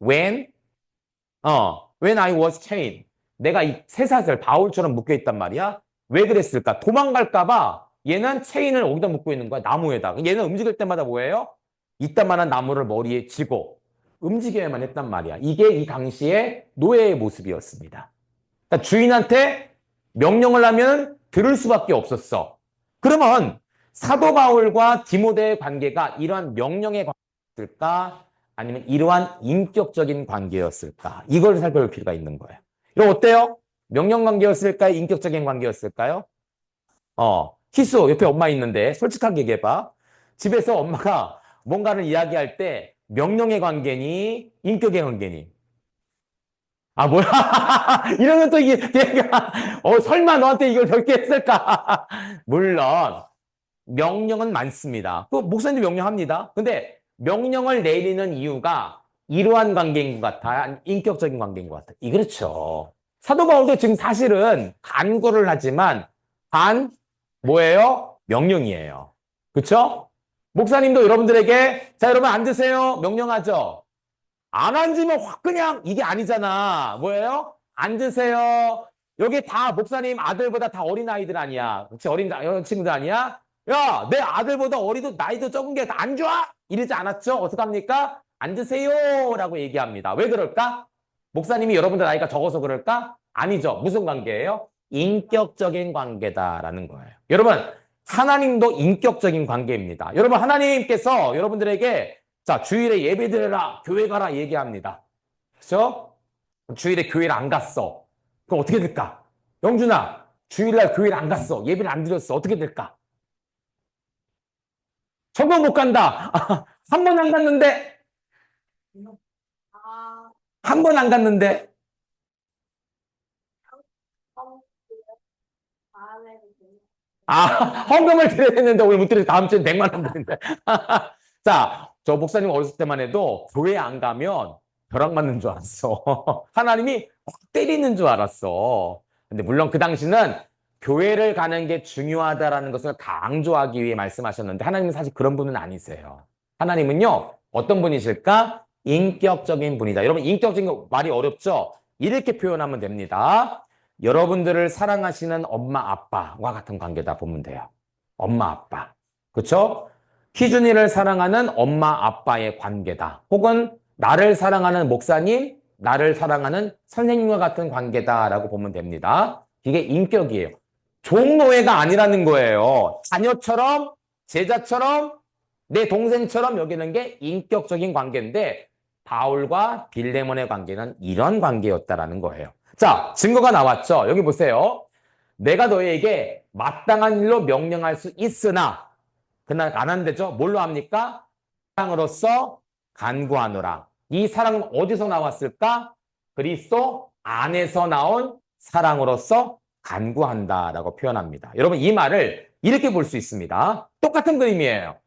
when I was chained. 내가 이 쇠사슬, 바울처럼 묶여 있단 말이야. 왜 그랬을까? 도망갈까 봐 얘는 체인을 어디다 묶고 있는 거야? 나무에다가. 얘는 움직일 때마다 뭐예요? 이따만한 나무를 머리에 쥐고 움직여야만 했단 말이야. 이게 이 당시의 노예의 모습이었습니다. 그러니까 주인한테 명령을 하면 들을 수밖에 없었어. 그러면 사도 바울과 디모데의 관계가 이러한 명령의 관계였을까? 아니면 이러한 인격적인 관계였을까? 이걸 살펴볼 필요가 있는 거예요. 이거 어때요? 명령 관계였을까요? 인격적인 관계였을까요? 희수, 옆에 엄마 있는데 솔직하게 얘기해봐. 집에서 엄마가 뭔가를 이야기할 때 명령의 관계니 인격의 관계니? 아, 뭐야? 이러면 또 이게 걔가 설마 너한테 이걸 저렇게 했을까? 물론 명령은 많습니다. 그 목사님 명령합니다. 근데 명령을 내리는 이유가 이러한 관계인 것 같아? 아니면 인격적인 관계인 것 같아? 이 그렇죠. 사도 바울도 지금 사실은 간구를 하지만 뭐예요? 명령이에요. 그렇죠? 목사님도 여러분들에게 자 여러분 앉으세요. 명령하죠. 안 앉으면 확 그냥 이게 아니잖아. 뭐예요? 앉으세요. 여기 다 목사님 아들보다 다 어린 아이들 아니야. 그치? 어린 친구들 아니야? 야, 내 아들보다 어리도 나이도 적은 게 안 좋아? 이러지 않았죠? 어떡합니까? 앉으세요. 라고 얘기합니다. 왜 그럴까? 목사님이 여러분들 나이가 적어서 그럴까? 아니죠. 무슨 관계예요? 인격적인 관계다라는 거예요. 여러분, 하나님도 인격적인 관계입니다. 여러분, 하나님께서 여러분들에게 자, 주일에 예배 드려라, 교회 가라 얘기합니다. 그렇죠? 주일에 교회를 안 갔어. 그럼 어떻게 될까? 영준아, 주일날 교회를 안 갔어. 예배를 안 드렸어. 어떻게 될까? 저거 못 간다. 한 번 안 갔는데, 한 번 안 갔는데. 헌금을 드려야 되는데 오늘 못 드려서 다음 주에 100만 원 드린대. 자, 저 목사님 어렸을 때만 해도 교회 안 가면 벼락 맞는 줄 알았어. 하나님이 확 때리는 줄 알았어. 근데 물론 그 당시는 교회를 가는 게 중요하다라는 것을 강조하기 위해 말씀하셨는데 하나님은 사실 그런 분은 아니세요. 하나님은요, 어떤 분이실까? 인격적인 분이다. 여러분, 인격적인 거 말이 어렵죠? 이렇게 표현하면 됩니다. 여러분들을 사랑하시는 엄마, 아빠와 같은 관계다 보면 돼요. 엄마, 아빠. 그렇죠? 희준이를 사랑하는 엄마, 아빠의 관계다. 혹은 나를 사랑하는 목사님, 나를 사랑하는 선생님과 같은 관계다라고 보면 됩니다. 이게 인격이에요. 종노예가 아니라는 거예요. 자녀처럼, 제자처럼, 내 동생처럼 여기는 게 인격적인 관계인데 바울과 빌레몬의 관계는 이런 관계였다라는 거예요. 자, 증거가 나왔죠? 여기 보세요. 내가 너희에게 마땅한 일로 명령할 수 있으나 그날 안 한대죠? 뭘로 합니까? 사랑으로서 간구하노라. 이 사랑은 어디서 나왔을까? 그리스도 안에서 나온 사랑으로서 간구한다라고 표현합니다. 여러분 이 말을 이렇게 볼 수 있습니다. 똑같은 그림이에요.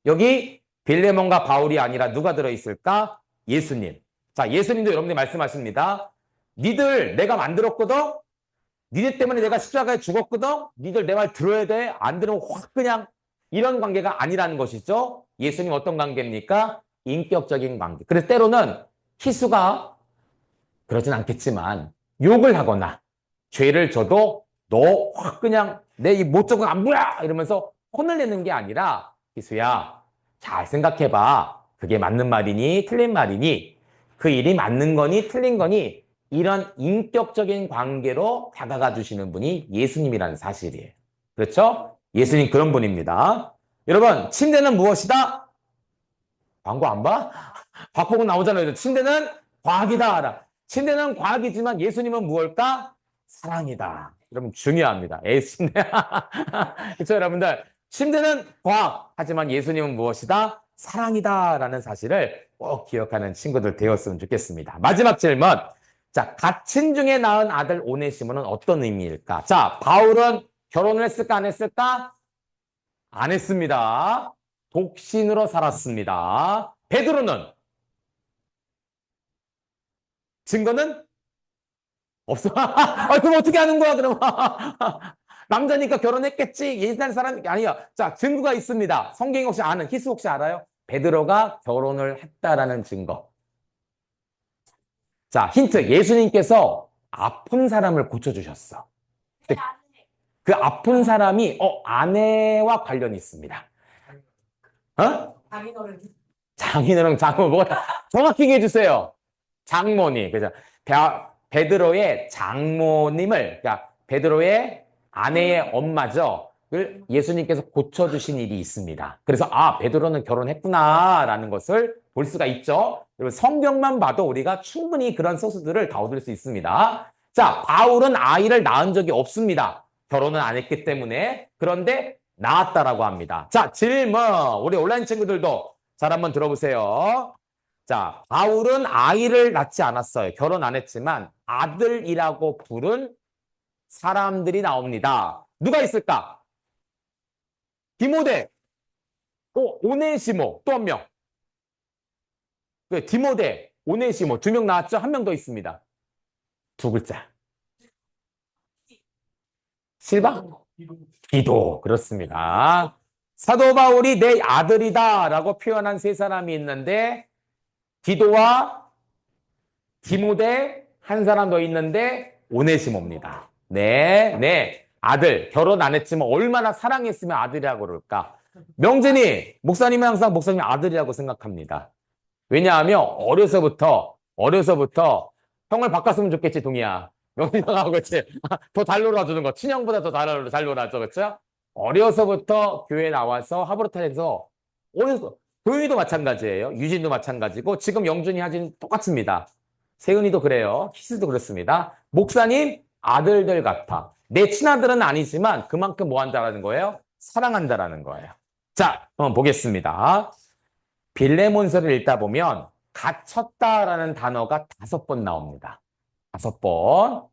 여기 빌레몬과 바울이 아니라 누가 들어있을까? 예수님. 자, 예수님도 여러분들이 말씀하십니다. 니들 내가 만들었거든? 니들 때문에 내가 십자가에 죽었거든? 니들 내 말 들어야 돼? 안 들으면 확 그냥 이런 관계가 아니라는 것이죠. 예수님 어떤 관계입니까? 인격적인 관계. 그래서 때로는 희수가 그러진 않겠지만 욕을 하거나 죄를 져도 너 확 그냥 내 이 못적은 안 보여! 이러면서 혼을 내는 게 아니라 희수야 잘 생각해봐. 그게 맞는 말이니 틀린 말이니 그 일이 맞는 거니 틀린 거니 이런 인격적인 관계로 다가가 주시는 분이 예수님이라는 사실이에요. 그렇죠? 예수님 그런 분입니다. 여러분 침대는 무엇이다? 광고 안 봐? 박보고 나오잖아요. 침대는 과학이다. 알아. 침대는 과학이지만 예수님은 무엇일까? 사랑이다. 여러분 중요합니다. 침대. 그렇죠 여러분들? 침대는 과학. 하지만 예수님은 무엇이다? 사랑이다라는 사실을 꼭 기억하는 친구들 되었으면 좋겠습니다. 마지막 질문. 자, 갇힌 중에 낳은 아들 오네시모는 어떤 의미일까? 자, 바울은 결혼을 했을까 안 했을까? 안 했습니다. 독신으로 살았습니다. 베드로는 증거는 없어. 그럼 어떻게 하는 거야, 그럼? 남자니까 결혼했겠지. 옛날 사람이 아니야. 자, 증거가 있습니다. 성경이 혹시 아는, 히스 혹시 알아요? 베드로가 결혼을 했다라는 증거. 자, 힌트. 예수님께서 아픈 사람을 고쳐주셨어. 그 아픈 사람이, 아내와 관련이 있습니다. 어? 장인어른, 장모, 뭐가, 정확히 얘기해 주세요. 장모님. 그래서 베드로의 장모님을, 그러니까 베드로의 아내의 엄마죠. 을 예수님께서 고쳐주신 일이 있습니다. 그래서 베드로는 결혼했구나라는 것을 볼 수가 있죠. 그리고 성경만 봐도 우리가 충분히 그런 소스들을 다 얻을 수 있습니다. 자, 바울은 아이를 낳은 적이 없습니다. 결혼은 안 했기 때문에. 그런데 낳았다라고 합니다. 자, 질문. 우리 온라인 친구들도 잘 한번 들어보세요. 자, 바울은 아이를 낳지 않았어요. 결혼 안 했지만 아들이라고 부른 사람들이 나옵니다. 누가 있을까? 디모데, 오네시모, 또 한 명. 디모데, 오네시모, 두 명 나왔죠? 한 명 더 있습니다. 두 글자. 실바? 기도. 그렇습니다. 사도 바울이 내 아들이다 라고 표현한 세 사람이 있는데 디도와 디모데 한 사람 더 있는데 오네시모입니다. 네, 네. 아들, 결혼 안 했지만 얼마나 사랑했으면 아들이라고 그럴까? 명진이, 목사님은 항상 목사님 아들이라고 생각합니다. 왜냐하면 어려서부터 형을 바꿨으면 좋겠지, 동이야. 명진이가 그렇지. 더 잘 놀아주는 거. 친형보다 더 잘 놀아줘, 그렇죠? 어려서부터 교회 나와서 하브르타에서 어려서 도윤이도 마찬가지예요. 유진도 마찬가지고 지금 영준이 하진 똑같습니다. 세은이도 그래요. 희수도 그렇습니다. 목사님 아들들 같아. 내 친아들은 아니지만 그만큼 뭐 한다라는 거예요? 사랑한다라는 거예요. 자, 한번 보겠습니다. 빌레몬서를 읽다 보면 갇혔다라는 단어가 5번 나옵니다. 5번.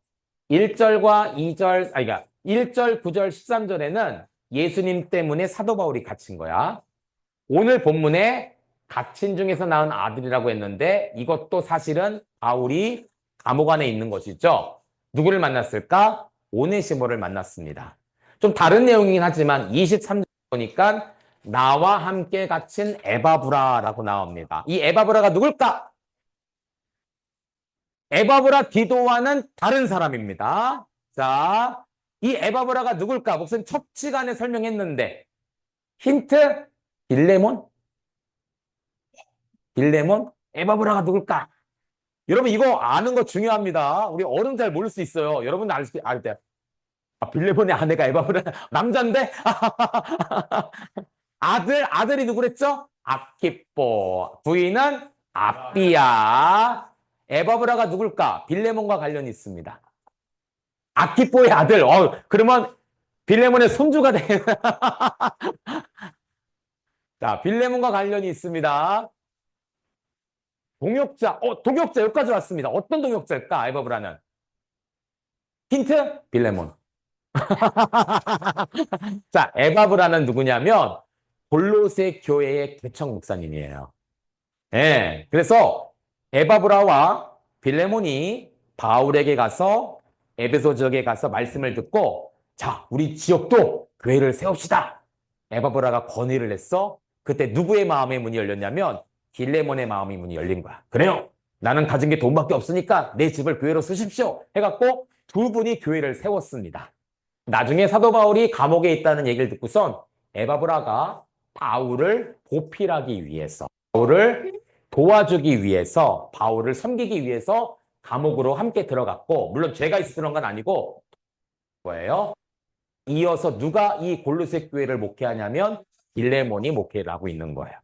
1절과 2절, 그러니까 1절, 9절, 13절에는 예수님 때문에 사도 바울이 갇힌 거야. 오늘 본문에 갇힌 중에서 낳은 아들이라고 했는데 이것도 사실은 바울이 감옥 안에 있는 것이죠. 누구를 만났을까? 오네시모를 만났습니다. 좀 다른 내용이긴 하지만 23절 보니까 나와 함께 갇힌 에바브라라고 나옵니다. 이 에바브라가 누굴까? 에바브라 디도와는 다른 사람입니다. 자, 이 에바브라가 누굴까? 목사님 첫 시간에 설명했는데 힌트? 빌레몬? 빌레몬? 에바브라가 누굴까? 여러분 이거 아는 거 중요합니다. 우리 어른 잘 모를 수 있어요. 여러분 알 때. 빌레몬의 아내가 에바브라 남잔데? 아들이 누구랬죠? 아키뽀. 부인은 아삐야. 에바브라가 누굴까? 빌레몬과 관련이 있습니다. 아키뽀의 아들. 그러면 빌레몬의 손주가 돼. 자, 빌레몬과 관련이 있습니다. 동역자. 동역자 여기까지 왔습니다. 어떤 동역자일까? 에바브라는. 힌트? 빌레몬. 자, 에바브라는 누구냐면 골로새 교회의 개척 목사님이에요. 예. 그래서 에바브라와 빌레몬이 바울에게 가서 에베소 지역에 가서 말씀을 듣고 자, 우리 지역도 교회를 세웁시다. 에바브라가 건의를 했어. 그때 누구의 마음의 문이 열렸냐면 빌레몬의 마음의 문이 열린 거야. 그래요. 나는 가진 게 돈밖에 없으니까 내 집을 교회로 쓰십시오. 해갖고 두 분이 교회를 세웠습니다. 나중에 사도 바울이 감옥에 있다는 얘기를 듣고선 에바브라가 바울을 보필하기 위해서 바울을 도와주기 위해서 바울을 섬기기 위해서 감옥으로 함께 들어갔고 물론 죄가 있어서 그런 건 아니고 거예요. 이어서 누가 이 골로새 교회를 목회하냐면 빌레몬이 목회를 하고 있는 거예요.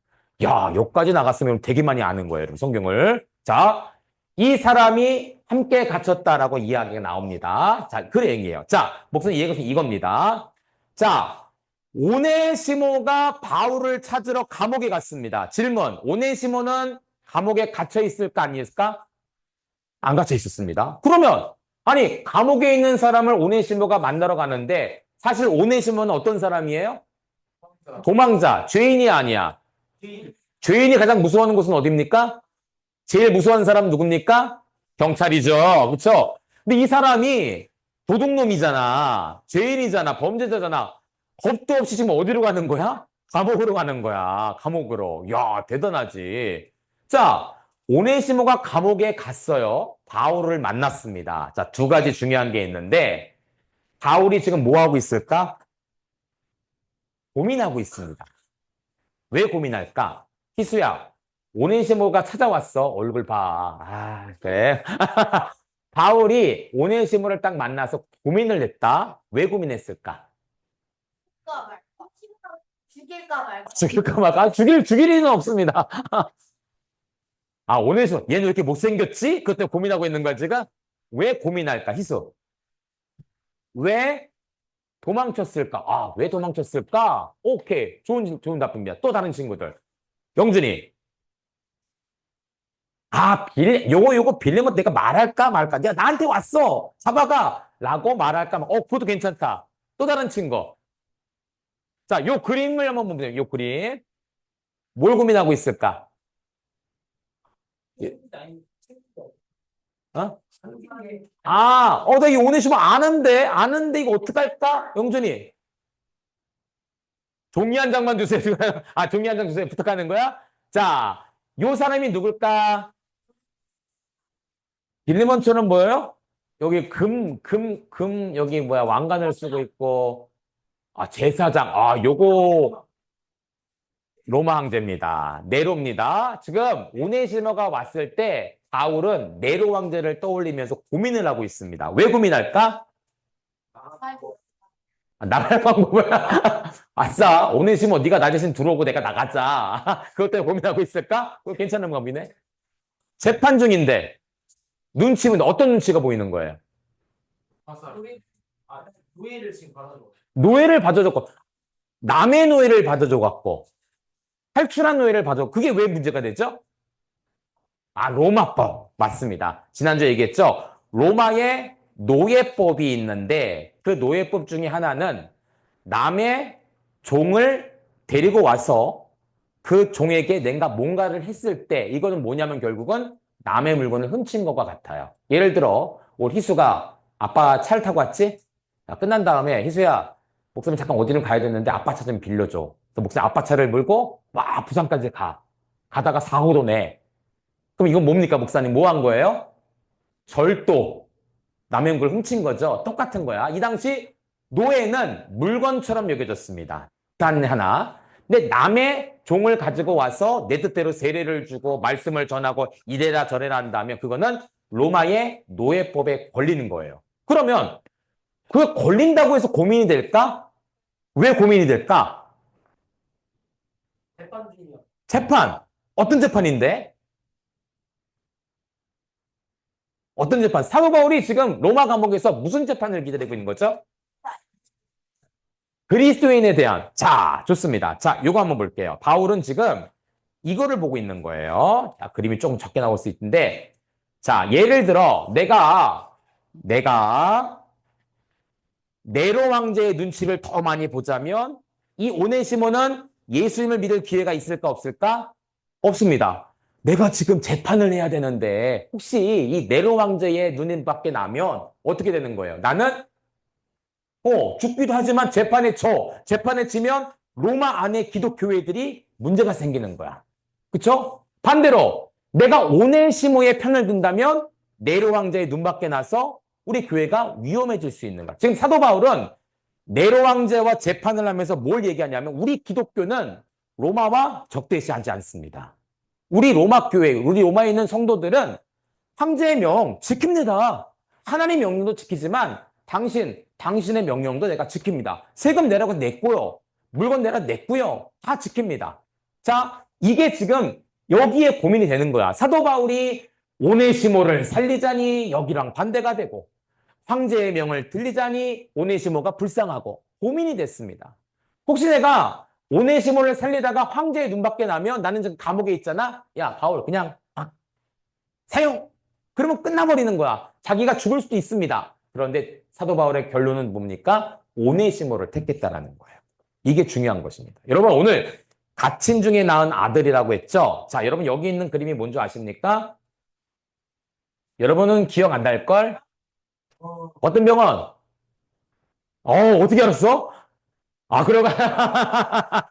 야, 여기까지 나갔으면 되게 많이 아는 거예요, 여러분, 성경을. 자, 이 사람이 함께 갇혔다라고 이야기가 나옵니다. 자, 그 얘기예요. 자, 목사님 이해가 이겁니다. 자, 오네시모가 바울을 찾으러 감옥에 갔습니다. 질문, 오네시모는 감옥에 갇혀 있을까 아니었을까? 안 갇혀 있었습니다. 그러면 아니 감옥에 있는 사람을 오네시모가 만나러 가는데 사실 오네시모는 어떤 사람이에요? 도망자, 죄인이 아니야. 죄인이 가장 무서워하는 곳은 어디입니까? 제일 무서워하는 사람은 누굽니까? 경찰이죠. 그렇죠? 근데 이 사람이 도둑놈이잖아. 죄인이잖아. 범죄자잖아. 겁도 없이 지금 어디로 가는 거야? 감옥으로 가는 거야. 감옥으로. 야, 대단하지. 자, 오네시모가 감옥에 갔어요. 바울을 만났습니다. 자, 두 가지 중요한 게 있는데 바울이 지금 뭐 하고 있을까? 고민하고 있습니다. 왜 고민할까? 희수야, 오네시모가 찾아왔어. 얼굴 봐. 그래. 바울이 오네시모를 딱 만나서 고민을 했다. 왜 고민했을까? 죽일까 말까. 죽일까 말까? 죽일 일은 없습니다. 오네시모, 얘는 왜 이렇게 못생겼지? 그때 고민하고 있는 거야, 지금? 왜 고민할까? 희수. 왜 도망쳤을까? 아, 왜 도망쳤을까? 오케이. 좋은 답입니다. 또 다른 친구들. 영준이. 아, 요거 빌리면 내가 말할까 말까? 내가 나한테 왔어. 잡아가. 라고 말할까? 그것도 괜찮다. 또 다른 친구. 자, 요 그림을 한번 보세요. 요 그림. 뭘 고민하고 있을까? 예. 어? 나 이거 오늘 시험 아는데 이거 어떡할까? 영준이. 종이 한 장만 주세요. 종이 한 장 주세요. 부탁하는 거야? 자, 요 사람이 누굴까? 빌리먼처럼 뭐예요? 여기 여기 뭐야, 왕관을 쓰고 있고, 제사장. 요거 로마 황제입니다. 네로입니다. 지금 오네시모가 왔을 때 바울은 네로 황제를 떠올리면서 고민을 하고 있습니다. 왜 고민할까? 나갈 방법을 아싸 오네시모 네가 나 대신 들어오고 내가 나가자. 그것 때문에 고민하고 있을까? 그거 괜찮은 고민네 재판 중인데 눈치 보는데 어떤 눈치가 보이는 거예요? 노예를 지금 받아줘. 노예를 받아줬고 남의 노예를 받아줘갖고 탈출한 노예를 받아. 그게 왜 문제가 되죠? 로마법. 맞습니다. 지난주에 얘기했죠? 로마에 노예법이 있는데 그 노예법 중에 하나는 남의 종을 데리고 와서 그 종에게 내가 뭔가를 했을 때 이거는 뭐냐면 결국은 남의 물건을 훔친 것과 같아요. 예를 들어 우리 희수가 아빠 차를 타고 왔지? 끝난 다음에 희수야 목사님 잠깐 어디를 가야 되는데 아빠 차 좀 빌려줘. 그래서 목사님 아빠 차를 몰고 막 부산까지 가. 가다가 사고도 내. 그럼 이건 뭡니까 목사님? 뭐 한 거예요? 절도. 남의 걸 훔친 거죠. 똑같은 거야. 이 당시 노예는 물건처럼 여겨졌습니다. 단 하나. 근데 남의 종을 가지고 와서 내 뜻대로 세례를 주고 말씀을 전하고 이래라 저래라 한다면 그거는 로마의 노예법에 걸리는 거예요. 그러면 그게 걸린다고 해서 고민이 될까? 왜 고민이 될까? 재판 중이요. 재판. 어떤 재판인데? 어떤 재판? 사도 바울이 지금 로마 감옥에서 무슨 재판을 기다리고 있는 거죠? 그리스도인에 대한. 자, 좋습니다. 자, 요거 한번 볼게요. 바울은 지금 이거를 보고 있는 거예요. 자, 그림이 조금 적게 나올 수 있는데, 자, 예를 들어 내가 네로 황제의 눈치를 더 많이 보자면 이 오네시모는 예수님을 믿을 기회가 있을까 없을까? 없습니다. 내가 지금 재판을 해야 되는데 혹시 이 네로 황제의 눈에 밖에 나면 어떻게 되는 거예요? 나는 죽기도 하지만 재판에 지면 로마 안에 기독교회들이 문제가 생기는 거야. 그쵸? 반대로 내가 오네시모의 편을 든다면 네로 황제의 눈 밖에 나서 우리 교회가 위험해질 수 있는 거야. 지금 사도 바울은 네로 황제와 재판을 하면서 뭘 얘기하냐면 우리 기독교는 로마와 적대시하지 않습니다. 우리 로마 교회, 우리 로마에 있는 성도들은 황제의 명 지킵니다. 하나님 명령도 지키지만 당신의 명령도 내가 지킵니다. 세금 내라고 냈고요. 물건 내라 냈고요. 다 지킵니다. 자, 이게 지금 여기에 고민이 되는 거야. 사도 바울이 오네시모를 살리자니 여기랑 반대가 되고 황제의 명을 들리자니 오네시모가 불쌍하고 고민이 됐습니다. 혹시 내가 오네시모를 살리다가 황제의 눈밖에 나면 나는 지금 감옥에 있잖아. 야, 바울 그냥 사용. 그러면 끝나버리는 거야. 자기가 죽을 수도 있습니다. 그런데 사도 바울의 결론은 뭡니까? 오네시모를 택했다라는 거예요. 이게 중요한 것입니다. 여러분 오늘 가친 중에 낳은 아들이라고 했죠? 자, 여러분 여기 있는 그림이 뭔지 아십니까? 여러분은 기억 안 날걸? 어떤 병원? 어떻게 알았어? 그러가.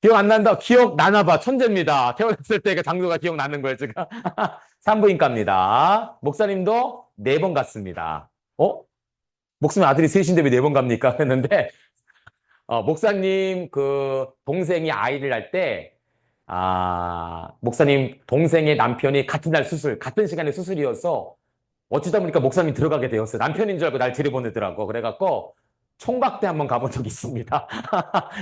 기억 안 난다. 기억 나나 봐. 천재입니다. 태어났을 때 그 장소가 기억나는 거예요, 지금. 산부인과입니다. 목사님도 4번 갔습니다. 목사님 아들이 셋인데 왜 4번 갑니까? 했는데, 목사님 그 동생이 아이를 날 때, 목사님 동생의 남편이 같은 날 같은 시간에 수술이어서 어쩌다 보니까 목사님 들어가게 되었어요. 남편인 줄 알고 날 들여보내더라고. 그래갖고 총각대 한번 가본 적이 있습니다.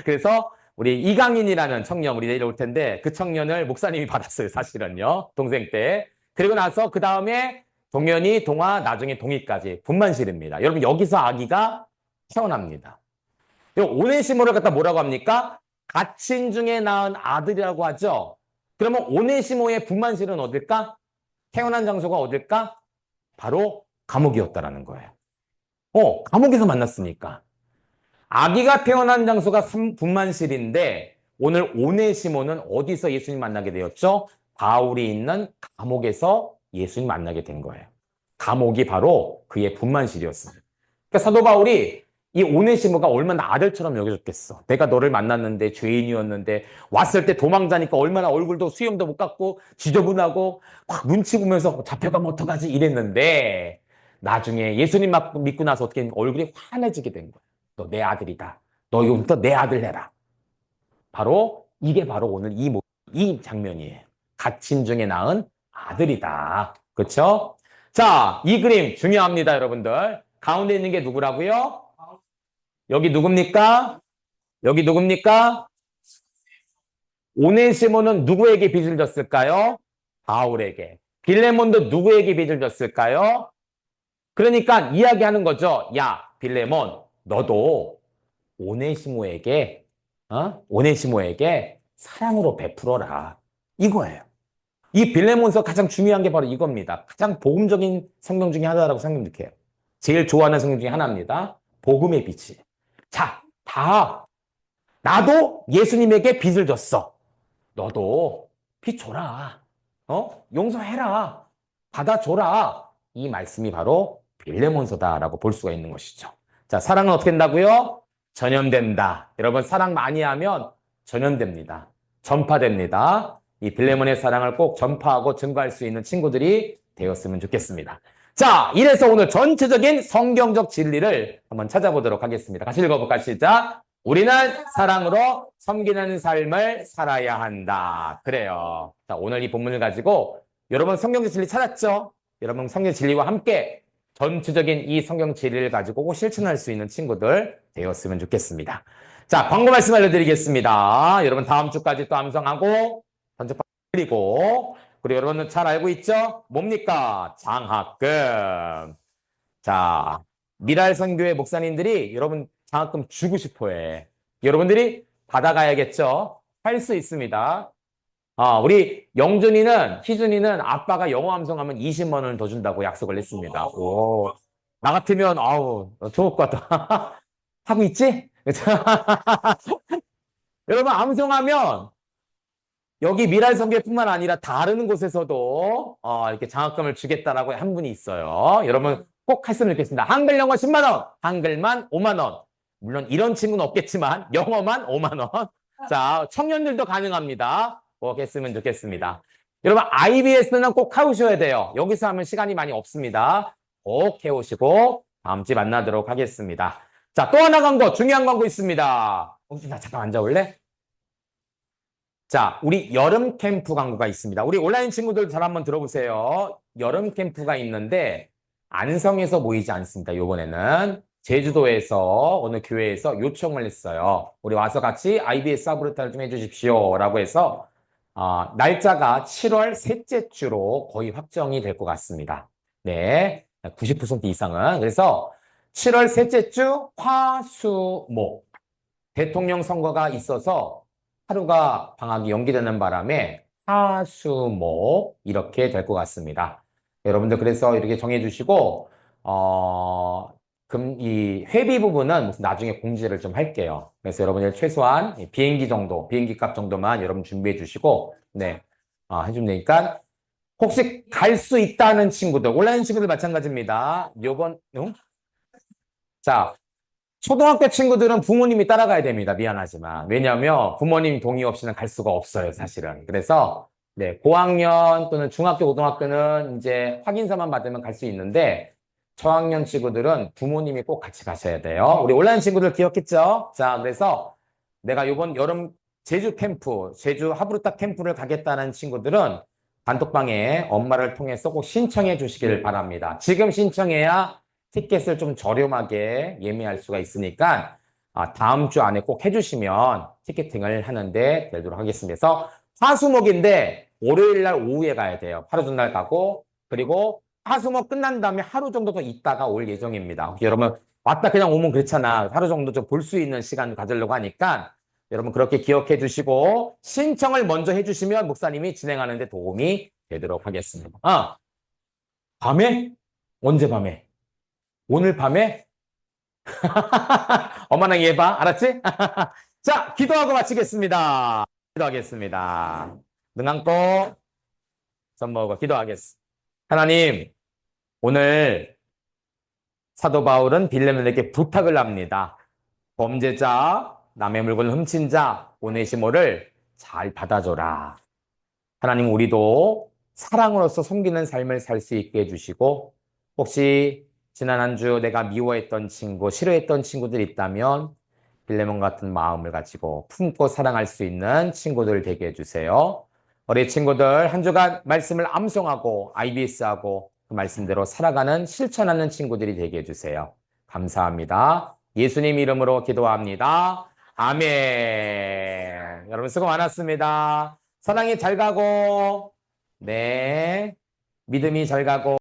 그래서 우리 이강인이라는 청년, 우리 내일 올 텐데 그 청년을 목사님이 받았어요. 사실은요. 동생 때. 그리고 나서 그 다음에 동현이, 동아, 나중에 동이까지 분만실입니다. 여러분 여기서 아기가 태어납니다. 오네시모를 갖다 뭐라고 합니까? 가친 중에 낳은 아들이라고 하죠. 그러면 오네시모의 분만실은 어딜까? 태어난 장소가 어딜까? 바로 감옥이었다라는 거예요. 감옥에서 만났으니까. 아기가 태어난 장소가 분만실인데 오늘 오네시모는 어디서 예수님 만나게 되었죠? 바울이 있는 감옥에서 예수님 만나게 된 거예요. 감옥이 바로 그의 분만실이었어요. 그러니까 사도 바울이 이 오네시모가 얼마나 아들처럼 여겨졌겠어. 내가 너를 만났는데 죄인이었는데 왔을 때 도망자니까 얼마나 얼굴도 수염도 못 깎고 지저분하고 막 눈치 보면서 잡혀가면 어떡하지 이랬는데 나중에 예수님 믿고 나서 어떻게 얼굴이 환해지게 된 거야. 너 내 아들이다. 너 이거부터 내 아들 해라. 바로 이게 바로 오늘 이 장면이에요. 갇힌 중에 낳은 아들이다. 그렇죠? 자, 이 그림 중요합니다, 여러분들. 가운데 있는 게 누구라고요? 여기 누굽니까? 여기 누굽니까? 오네시모는 누구에게 빚을 졌을까요? 바울에게. 빌레몬도 누구에게 빚을 졌을까요? 그러니까 이야기하는 거죠. 야, 빌레몬, 너도 오네시모에게 사랑으로 베풀어라. 이거예요. 이 빌레몬서 가장 중요한 게 바로 이겁니다. 가장 복음적인 성경 중에 하나라고 생각해요. 제일 좋아하는 성경 중에 하나입니다. 복음의 빛이. 자, 나도 예수님에게 빚을 졌어. 너도 빚 줘라. 용서해라. 받아줘라. 이 말씀이 바로 빌레몬서다라고 볼 수가 있는 것이죠. 자, 사랑은 어떻게 된다고요? 전염된다. 여러분, 사랑 많이 하면 전염됩니다. 전파됩니다. 이 빌레몬의 사랑을 꼭 전파하고 증거할 수 있는 친구들이 되었으면 좋겠습니다. 자, 이래서 오늘 전체적인 성경적 진리를 한번 찾아보도록 하겠습니다. 같이 읽어볼까? 시작. 우리는 사랑으로 섬기는 삶을 살아야 한다. 그래요. 자, 오늘 이 본문을 가지고 여러분 성경적 진리 찾았죠? 여러분 성경 진리와 함께 전체적인 이 성경 진리를 가지고 실천할 수 있는 친구들 되었으면 좋겠습니다. 자, 광고 말씀 알려드리겠습니다. 여러분 다음 주까지 또 암송하고 전체 그리고 여러분은 잘 알고 있죠? 뭡니까? 장학금. 자, 미랄선교회 목사님들이 여러분 장학금 주고 싶어 해. 여러분들이 받아가야겠죠? 할 수 있습니다. 우리 영준이는, 희준이는 아빠가 영어 암송하면 20만 원을 더 준다고 약속을 했습니다. 오, 나 같으면, 좋을 것 같다. 하고 있지? 여러분, 암송하면 여기 미랄선교회뿐만 아니라 다른 곳에서도 이렇게 장학금을 주겠다라고 한 분이 있어요. 여러분 꼭 했으면 좋겠습니다. 한글 영어 10만 원, 한글만 5만 원. 물론 이런 친구는 없겠지만 영어만 5만 원. 자, 청년들도 가능합니다. 꼭 했으면 좋겠습니다. 여러분 IBS는 꼭 해오셔야 돼요. 여기서 하면 시간이 많이 없습니다. 꼭 해오시고 다음 주에 만나도록 하겠습니다. 자, 또 하나 광고, 중요한 광고 있습니다. 나 잠깐 앉아올래? 자, 우리 여름 캠프 광고가 있습니다. 우리 온라인 친구들 잘 한번 들어보세요. 여름 캠프가 있는데 안성에서 모이지 않습니다. 이번에는 제주도에서 어느 교회에서 요청을 했어요. 우리 와서 같이 IBS 사브르타를 좀 해주십시오 라고 해서 날짜가 7월 셋째 주로 거의 확정이 될 것 같습니다. 네, 90% 이상은. 그래서 7월 셋째 주 화수목 대통령 선거가 있어서 하루가 방학이 연기되는 바람에 화수목 이렇게 될 것 같습니다. 여러분들 그래서 이렇게 정해주시고 이 회비 부분은 나중에 공지를 좀 할게요. 그래서 여러분들 최소한 비행기 값 정도만 여러분 준비해 주시고 네 해주면 되니까 혹시 갈 수 있다는 친구들 온라인 친구들 마찬가지입니다. 자. 초등학교 친구들은 부모님이 따라가야 됩니다. 미안하지만. 왜냐하면 부모님 동의 없이는 갈 수가 없어요, 사실은. 그래서 네, 고학년 또는 중학교, 고등학교는 이제 확인서만 받으면 갈 수 있는데 저학년 친구들은 부모님이 꼭 같이 가셔야 돼요. 우리 온라인 친구들 기억했죠? 자, 그래서 내가 이번 여름 제주 하브루타 캠프를 가겠다는 친구들은 단톡방에 엄마를 통해서 꼭 신청해 주시기를 바랍니다. 지금 신청해야 티켓을 좀 저렴하게 예매할 수가 있으니까 다음 주 안에 꼭 해주시면 티켓팅을 하는데 되도록 하겠습니다. 그래서 화수목인데 월요일 날 오후에 가야 돼요. 하루 전날 가고 그리고 화수목 끝난 다음에 하루 정도 더 있다가 올 예정입니다. 혹시 여러분 왔다 그냥 오면 그렇잖아. 하루 정도 좀 볼 수 있는 시간 가지려고 하니까 여러분 그렇게 기억해 주시고 신청을 먼저 해주시면 목사님이 진행하는 데 도움이 되도록 하겠습니다. 밤에? 언제 밤에? 오늘 밤에? 엄마랑 얘봐. 알았지? 자, 기도하고 마치겠습니다. 기도하겠습니다. 눈 감고 손 모으고 기도하겠습니다. 하나님, 오늘 사도 바울은 빌레몬에게 부탁을 합니다. 범죄자, 남의 물건을 훔친 자, 오네시모를 잘 받아줘라. 하나님, 우리도 사랑으로서 섬기는 삶을 살 수 있게 해주시고, 혹시 지난 한 주 내가 미워했던 친구, 싫어했던 친구들 있다면, 빌레몬 같은 마음을 가지고 품고 사랑할 수 있는 친구들 되게 해주세요. 우리 친구들 한 주간 말씀을 암송하고 IBS하고 그 말씀대로 살아가는 실천하는 친구들이 되게 해주세요. 감사합니다. 예수님 이름으로 기도합니다. 아멘. 여러분 수고 많았습니다. 사랑이 잘 가고, 네. 믿음이 잘 가고.